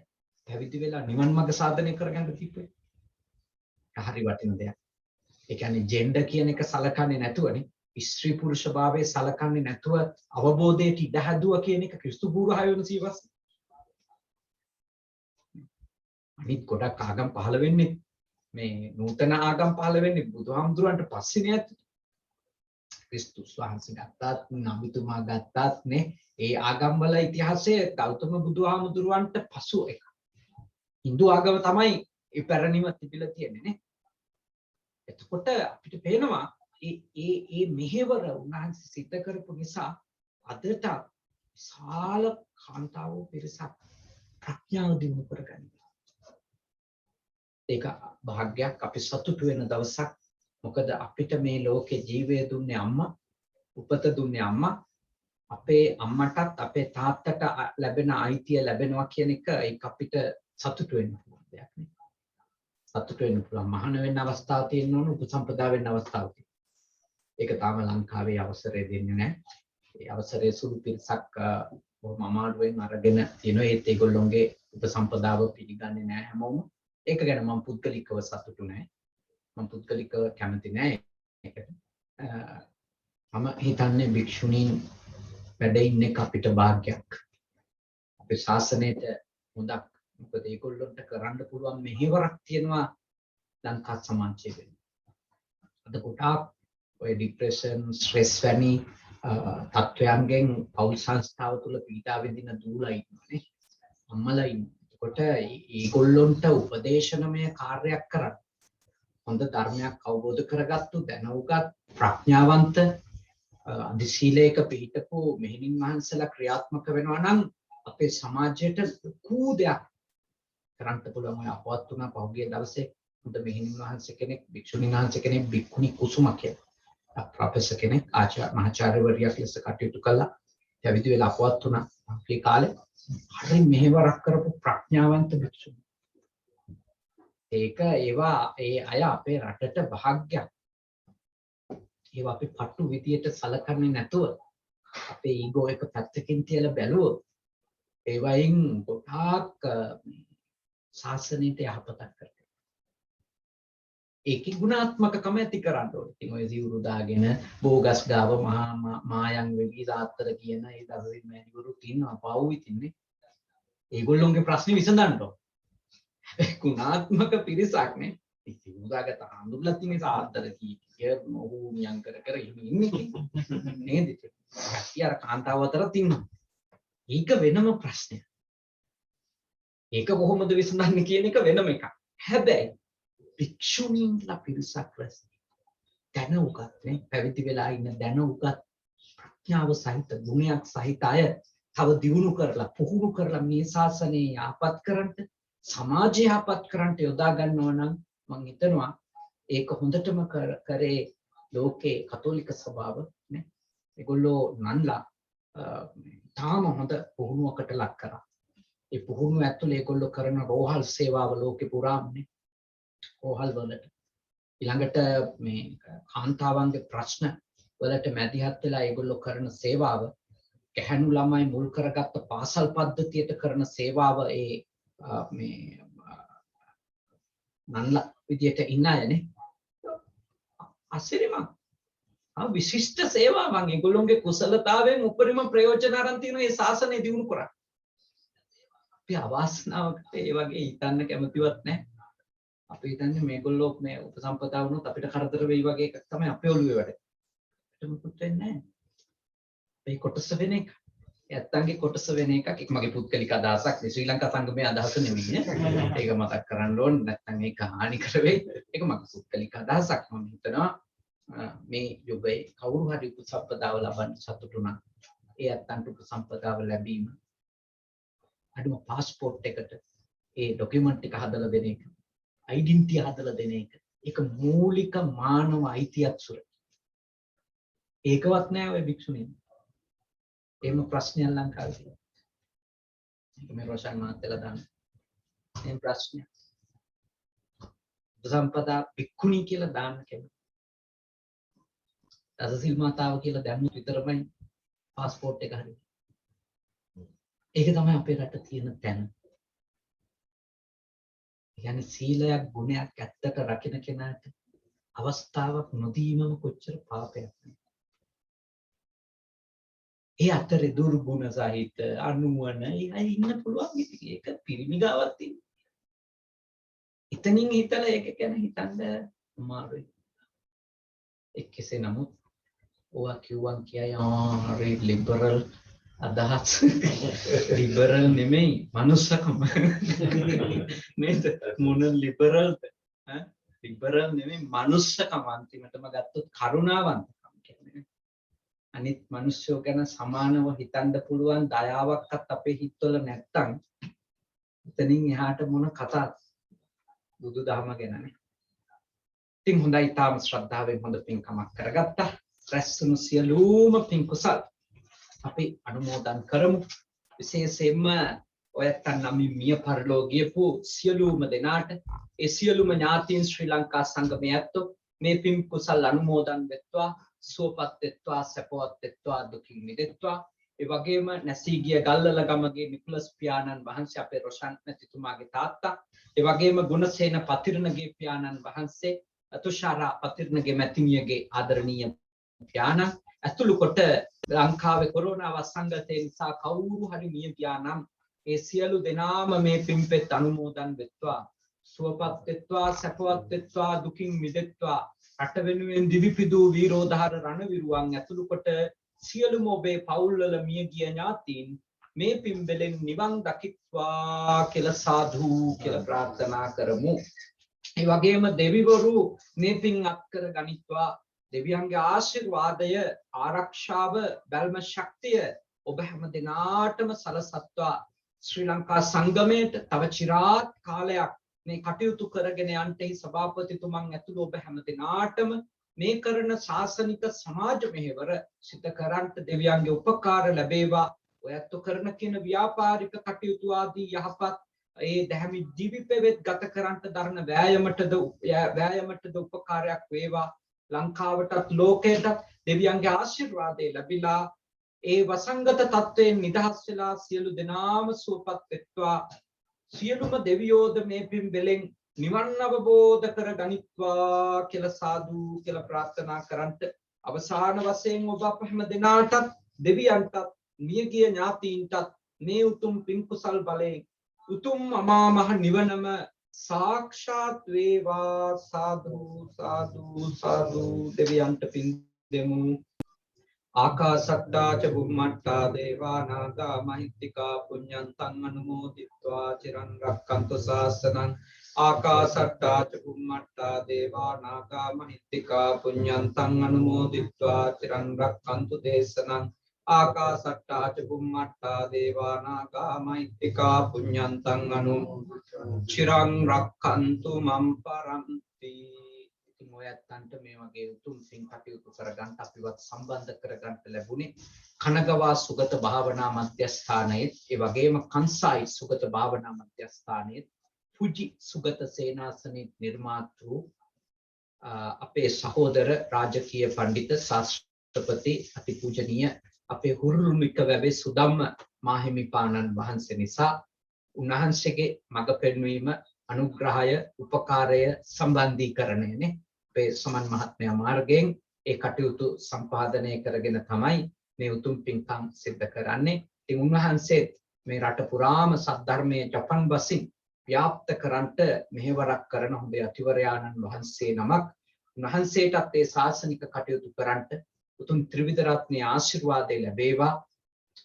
පැවිදි වෙලා නිවන් මඟ සාධනය කරගන්න තිබ්බේ. හරි වටින දෙයක්. ඒ කියන්නේ ජෙන්ඩර් කියන එක සලකන්නේ නැතුවනේ. ස්ත්‍රී පුරුෂ භාවයේ සලකන්නේ නැතුව අවබෝධයට ඉඩ හැදුවා කියන එක ක්‍රිස්තු පූර්ව 6 වන සියවසේ. අනිත් ගොඩක් ආගම් පහළ වෙන්නේ මේ නූතන ආගම් පහළ වෙන්නේ බුදුහාමුදුරන්ට පස්සේනේ ඇත්ත. ක්‍රිස්තුස් වහන්සේ ගත්තත් නබිතුමා ගත්තත් නේ ඒ ආගම් වල ඉතිහාසයේ ගෞතම බුදුහාමුදුරන්ට පසු එක. Hindu ආගම තමයි ඒ පැරණිම තිබිලා තියෙන්නේ නේ. එතකොට අපිට පේනවා ඒ මෙහෙවර උන්වහන්සේ සිද්ධ කරපු නිසා අදට විශාල කාන්තාවෝ පිරිසක් ප්‍රඥාව දිනු කරගන්නවා. ඒක භාග්යක් අපි සතුටු වෙන දවසක්. මොකද අපිට මේ ලෝකේ ජීවය දුන්නේ අම්මා, උපත දුන්නේ අම්මා. අපේ අම්මටත් අපේ තාත්තට ලැබෙන අයිතිය ලැබෙනවා කියන එක ඒක අපිට සතුටු වෙන්න පුළුවන් දෙයක් නේ. සතුටු වෙන්න පුළුවන්. මහාන වෙන්න අවස්ථාවක් තියෙන්න ඕන, උපසම්පදා වෙන්න අවස්ථාවක් තියෙනවා. ඒක තාම ලංකාවේ අවසරය දෙන්නේ නැහැ. ඒ අවසරයේ සුළු පිරිසක් බොහොම අමාරුවෙන් අරගෙන තියෙනවා. ඒත් ඒගොල්ලොන්ගේ උපසම්පදාව පිළිගන්නේ නැහැ හැමෝම. ඒක ගැන මම පුද්ගලිකව සතුටු නැහැ. මම පුද්ගලිකව කැමති නැහැ ඒකට. මම හිතන්නේ භික්ෂුණීන් වැඩ ඉන්න එක අපිට වාග්යක්. අපේ ශාසනයට හොඳක්. මොකද ඒගොල්ලොන්ට කරන්න පුළුවන් මෙහෙවරක් තියෙනවා ලංකා සමාජයේ වෙන. අද කොටක් ඔය ડિප්‍රෙෂන්, ස්ට්‍රෙස් වැනි තත්ත්වයන්ගෙන් පෞල් සංස්ථාව තුළ පීඩා විඳින දූලා ඉන්නවානේ. අම්මලා ඉන්නවා. කොට ඒගොල්ලොන්ට උපදේශනමය කාර්යයක් කරන්න. හොඳ ධර්මයක් අවබෝධ කරගත්තු දැනුගත් ප්‍රඥාවන්ත අධිශීලයක පිහිටපු මෙහෙණින් වහන්සේලා ක්‍රියාත්මක වෙනවා නම් අපේ සමාජයට ලොකු දෙයක් කරන්න පුළුවන්. ඔය අපවත් වුණා පහුගිය දවසේ හොඳ මෙහෙණින් වහන්සේ කෙනෙක්, භික්ෂුණීන් වහන්සේ කෙනෙක්, භික්ඛුණී කුසුම කියලා ප්‍රොෆෙසර් කෙනෙක් මහාචාර්යවරියක් ලෙස කටයුතු කළා. පැවිදි වෙලා අපවත් වුණා. අපේ කාලේ හරි මෙහෙවරක් කරපු ප්‍රඥාවන්ත භික්ෂුණී. ඒවා ඒ අය අපේ රටට භාග්යක්. ඒවා අපි පටු විදියට සලකන්නේ නැතුව අපේ ඊගෝ එක පැත්තකින් තියලා බැලුවොත් ඒවයින් ගොඩාක් ශාසනයට යහපතක් කරනවා. ඒකේ ගුණාත්මකකම ඇති කරන්න ඕනේ. ඉතින් ඔය සිවුරු දාගෙන බෝගස් ගාව මහා මායන් වෙවි රාත්තර කියන ඒ දරුවෙන් මෑණිවරුත් ඉන්නවා පව් ඉතින්නේ. ඒගොල්ලොන්ගේ ප්‍රශ්නේ විසඳන්න ඕන. ගුණාත්මක පිරිසක් නේ. ඉතින් උදාගත හඳුල්ලා තියෙන සාද්දර කීකිය මොහු නියම් කර කර ඉන්නේ නේද? කට්ටිය අර කාන්තාව අතර තින්නවා. ඒක වෙනම ප්‍රශ්නයක්. ඒක කොහොමද විසඳන්නේ කියන එක වෙනම එකක්. හැබැයි භික්ෂුණීන්ලා පිරිසක් රැස් දැන උගත් නේ පැවිදි වෙලා ඉන්න දැන උගත් ප්‍රඥාව සහිත ගුණයක් සහිත අය තව දියුණු කරලා පුහුණු කරලා මේ ශාසනය යහපත් කරන්න සමාජය යහපත් කරන්න යොදා ගන්නවා නම් මම හිතනවා ඒක හොඳටම කරේ ලෝකේ කතෝලික සභාව නේ. ඒගොල්ලෝ නන්ලා තාම හොඳ පුහුණුවකට ලක් කරා. ඒ පුහුණුව ඇතුළේ ඒගොල්ලෝ කරන රෝහල් සේවාව ලෝකේ පුරාමනේ. රෝහල් වලට ඊළඟට මේ කාන්තාවන්ගේ ප්‍රශ්න වලට මැදිහත් වෙලා ඒගොල්ලෝ කරන සේවාව ගැහැණු ළමයි මුල් කරගත්ත පාසල් පද්ධතියට කරන සේවාව ඒ මේ නන්ලා විදියට ඉන්න අයනේ අසිරිමත් විශිෂ්ට සේවාවන් ඒගොල්ලොන්ගේ කුසලතාවයෙන් උපරිම ප්‍රයෝජන අරන් තියෙන මේ ශාසනය දියුණු කරා. අපි අවාසනාවකට ඒ වගේ හිතන්න කැමතිවත් නැහැ. අපි හිතන්නේ මේගොල්ලෝ මේ උපසම්පදා වුණොත් අපිට කරදර වෙයි වගේ එකක් තමයි අපේ ඔළුවේ වැඩ. ඒක මුකුත් වෙන්නේ නැහැ. මේ කොටස වෙන එක. ඇත්තන්ගේ කොටස වෙන එකක්. ඒක මගේ පුද්ගලික අදහසක්. ශ්‍රී ලංකා සංගමයේ අදහස නෙවෙයි නේ. ඒක මතක් කරන්න ඕනේ. නැත්නම් ඒක හානි කර වෙයි. ඒක මගේ පුද්ගලික අදහසක්. මම හිතනවා මේ යුගයේ කවුරු හරි උපසම්පදාව ලබන්න සතුටු නම් ඒ ඇත්තන්ට උපසම්පදාව ලැබීම අඩුම પાස්පෝර්ට් එකට ඒ ડોකියුමන්ට් එක හදලා දෙන එක ඩෙන්ටිටි හදලා දෙන එක ඒක මූලික මානව අයිතියක් සුරකීම. ඒකවත් නෑ ඔය භික්ෂුණීන්. එහෙම ප්‍රශ්නයක් ලංකාවේ තියෙනවා. ඒක මේ රොෂන් මාත්‍යලා දාන්න. මේ ප්‍රශ්නය. උපසම්පදා භික්ඛුණී කියලා දාන්න කැමති. දසසිල් මාතාව කියලා දැම්මොත් විතරමයි પાස්පෝර්ට් එක හරියි. ඒක තමයි අපේ රට තියෙන තැන. يعني සීලයක් ගුණයක් ඇත්තට රකින්න කෙනාට අවස්ථාවක් නොදීමම කොච්චර පාපයක්ද. ඒ අතරේ දුර්ගුණ සහිත අනුවන අය ඉන්න පුළුවන්. ඒක පිරිමි ගාවක් තියෙනවා. එතනින් හිතලා ඒක ගැන හිතන්න අමාරුයි. එක්කෙසේ නමුත් ඔවා කිව්වන් කියයි හරි ලිබරල් අදහස් ලිබරල් නෙමෙයි මනුස්සකම නේද මොන ලිබරල්ද ලිබරල් නෙමෙයි මනුස්සකම අන්තිමටම ගත්තොත් කරුණාවන්තකම කියන්නේ අනිත් මිනිස්සු ගැන සමානව හිතන්න පුළුවන් දයාවක්වත් අපේ හිතවල නැත්තම් එතනින් එහාට මොන කතාවද බුදුදහම ගැනනේ. ඉතින් හොඳයි තාම ශ්‍රද්ධාවෙන් හොඳ පින්කමක් කරගත්තා. රැස්වුණු සියලුම පින් කුසල් අපි අනුමෝදන් කරමු. විශේෂයෙන්ම ඔයත්තන් නම් මිය පරලෝ ගියපු සියලුම දෙනාට ඒ සියලුම ඥාතීන් ශ්‍රී ලංකා සංගමයේ ඇත්තෝ මේ පින් කුසල් අනුමෝදන් වෙත්වා සුවපත් වෙත්වා සපවත් වෙත්වා දුකින් මිදෙත්වා. ඒ වගේම නැසී ගිය ගල්ලල ගමගේ නිකුලස් පියාණන් වහන්සේ අපේ රොෂන් නැතිතුමාගේ තාත්තා ඒ වගේම ගුණසේන පතිරණගේ පියාණන් වහන්සේ අතුෂාරා පතිරණගේ මැතිණියගේ ආදරණීය පියාණන් ඇතුළු කොට ලංකාවේ කොරෝනා වසංගතය නිසා කවුරු හරි මිය ගියා නම් ඒ සියලු දෙනාම මේ පින්පෙත් අනුමෝදන් වෙත්වා සුවපත් වෙත්වා සපවත් වෙත්වා දුකින් මිදෙත්වා. රට වෙනුවෙන් දිවිපිදූ වීරෝධාර රණවිරුවන් ඇතුළු කොට සියලුම ඔබේ පවුල්වල මිය ගිය ඥාතීන් මේ පින්බලෙන් නිවන් දකිත්වා කියලා සාදු කියලා ප්‍රාර්ථනා කරමු. ඒ වගේම දෙවිවරු මේ පින් අත්කර ගනිත්වා. දෙවියන්ගේ ආශිර්වාදය ආරක්ෂාව බැල්ම ශක්තිය ඔබ හැම දිනාටම සලසත්වා. ශ්‍රී ලංකා සංගමයට තව চিරාත් කාලයක් මේ කටයුතු කරගෙන යන්නයි සභාපතිතුමන් ඇතුළු ඔබ හැම දිනාටම මේ කරන ශාසනික සමාජ මෙහෙවර සිත කරන්ට දෙවියන්ගේ උපකාර ලැබේවා. ඔයත් කරන කියන ව්‍යාපාරික කටයුතු ආදී යහපත් ඒ දැහැමි දිවි පෙවෙත් ගත කරන්ට දරන වෑයමටද උපකාරයක් වේවා. ලංකාවටත් ලෝකයටත් දෙවියන්ගේ ආශිර්වාදය ලැබිලා ඒ වසංගත තත්වයෙන් නිදහස් වෙලා සියලු දෙනාම සුවපත් වෙත්වා. සියලුම දෙවියෝද මේ පින් බෙලෙන් නිවන් අවබෝධ කර ගනිත්වා කියලා සාදු කියලා ප්‍රාර්ථනා කරන්ට අවසාන වශයෙන් ඔබ අප හැම දෙනාටත් දෙවියන්ටත් මියගිය ඥාතීන්ටත් මේ උතුම් පින් කුසල් බලයෙන් උතුම් අමා මහ නිවනම සාක්ෂාත් වේවා සාදු සාදු සාදු දෙවියන්ට පින් දෙමු ආකාසට්ටා ච බුම්මට්ටා දේවා නාග මහිත්‍තිකා පුඤ්ඤන්තං අනුමෝදිත්වා චිරන් රක්ඛන්තු ශාසනං ආකාසට්ටා ච බුම්මට්ටා දේවා නාග මහිත්‍තිකා පුඤ්ඤන්තං අනුමෝදිත්වා චිරන් රක්ඛන්තු දේශනං ආකාසට්ටා ච බුම්මට්ටා දේවා නාග මහිත්‍තිකා පුඤ්ඤන්තං චිරන් රක්ඛන්තු මම් පරන්ති ඔයත්තන්ට මේ වගේ උතුම් පින් කටයුතු කරගන්න අපිවත් සම්බන්ධ කරගන්න ලැබුණේ කනගවා සුගත භාවනා මධ්‍යස්ථානයේ ඒ වගේම කංසායි සුගත භාවනා මධ්‍යස්ථානයේ පුජි සුගත සේනාසනේ නිර්මාතෘ අපේ සහෝදර රාජකීය පඬිත ශාස්ත්‍රපති අතිපූජනීය අපේ හුරුමික වැවේ සුදම්ම මාහිමිපාණන් වහන්සේ නිසා උන්වහන්සේගේ මඟ පෙන්වීම අනුග්‍රහය උපකාරය සම්බන්ධීකරණයනේ අපේ සමන් මහත්මයා මාර්ගයෙන් ඒ කටයුතු සම්පාදනය කරගෙන තමයි මේ උතුම් පින්කම් සිද්ධ කරන්නේ. ඉතින් උන්වහන්සේ මේ රට පුරාම සද්ධර්මයේ ජපන් බසින් ව්‍යාප්ත කරන්නට මෙහෙවරක් කරන හොඳ අතිවරයාණන් වහන්සේ නමක්. උන්වහන්සේටත් ඒ ශාසනික කටයුතු කරන්නට උතුම් ත්‍රිවිධ රත්නයේ ආශිර්වාදය ලැබේවා.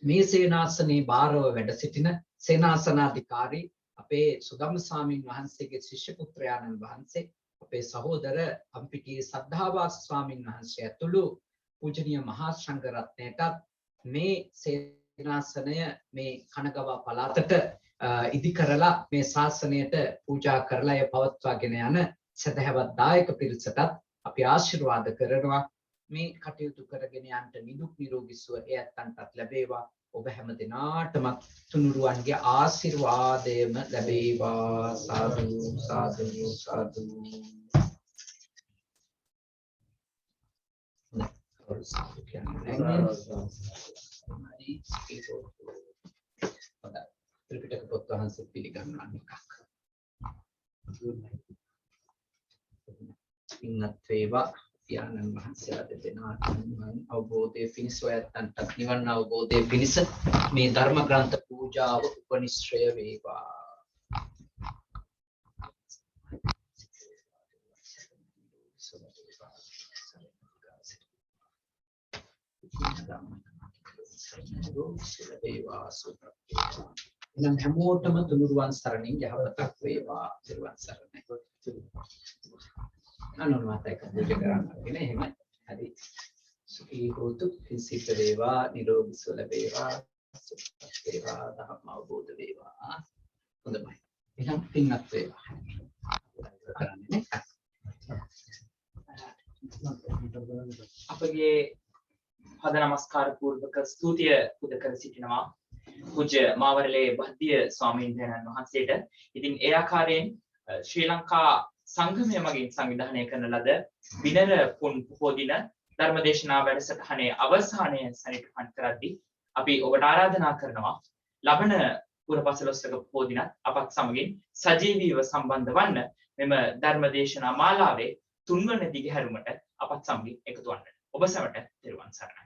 මේ සේනාසනේ බාරව වැඩ සිටින සේනාසනාධිකාරී අපේ සුදම්ම ස්වාමීන් වහන්සේගේ ශිෂ්‍ය පුත්‍රයාණන් වහන්සේ අපේ සහෝදර අම්පිටියේ සද්ධාවාස ස්වාමීන් වහන්සේ ඇතුළු පූජනීය මහා සංඝ රත්නයටත් මේ සේනාසනය මේ කනගවා පළාතට ඉදි කරලා මේ ශාසනයට පූජා කරලා එය පවත්වාගෙන යන සදහවත් දායක පිරිසටත් අපි ආශිර්වාද කරනවා. මේ කටයුතු කරගෙන යන්න නිදුක් නිරෝගී සුව එයත්න්ටත් ලැබේවා. ඔබ හැම දිනාටම තුනුරුවන්ගේ ආශිර්වාදයම ලැබේවා. සාදු සාදු සාදු. ත්‍රිපිටක පොත් වහන්සේ පිළිගන්නවා එකක්. ඉන්නත් වේවා. යානන් වහන්සේ දෙදෙනාට අවබෝධයේ පිණිස ඔයත්තන්ට නිවන් අවබෝධයේ පිණිස මේ ධර්ම ග්‍රන්ථ පූජාව උපනිශ්‍රය වේවා. එනම් හැමෝටම තුනුරුවන් සරණින් යහපතක් වේවා. සිරුවන් සරණයි. අනුන්වතයි කපුජ කරන්න එහෙම හරි සුඛී හෝතු සිත වේවා නිරෝගී සුව ලැබේවා සුඛ වේවා ධම්ම අවබෝධ වේවා. හොඳයි එහෙනම් පින්වත් වේවා කරන්නේ අපගේ පද නමස්කාර පූර්වක ස්තුතිය පුද කර සිටිනවා පූජ්‍ය මාවරලේ බද්දිය ස්වාමීන් වහන්සේට. ඉතින් ඒ ආකාරයෙන් ශ්‍රී ලංකා සංගමය මගින් සංවිධානය කරන ලද විනර පුන් පොහෝ දින ධර්මදේශනා වැඩසටහනේ අවසානය සනිටුහන් කරද්දී අපි ඔබට ආරාධනා කරනවා ලබන පුරපසළොස්වක පොහෝ දිනත් අපත් සමගින් සජීවීව සම්බන්ධ වන්න මෙම ධර්මදේශනා මාලාවේ තුන්වන දිගහැරුමට අපත් සමගින් එකතු වන්න. ඔබ සැමට තෙරුවන් සරණයි.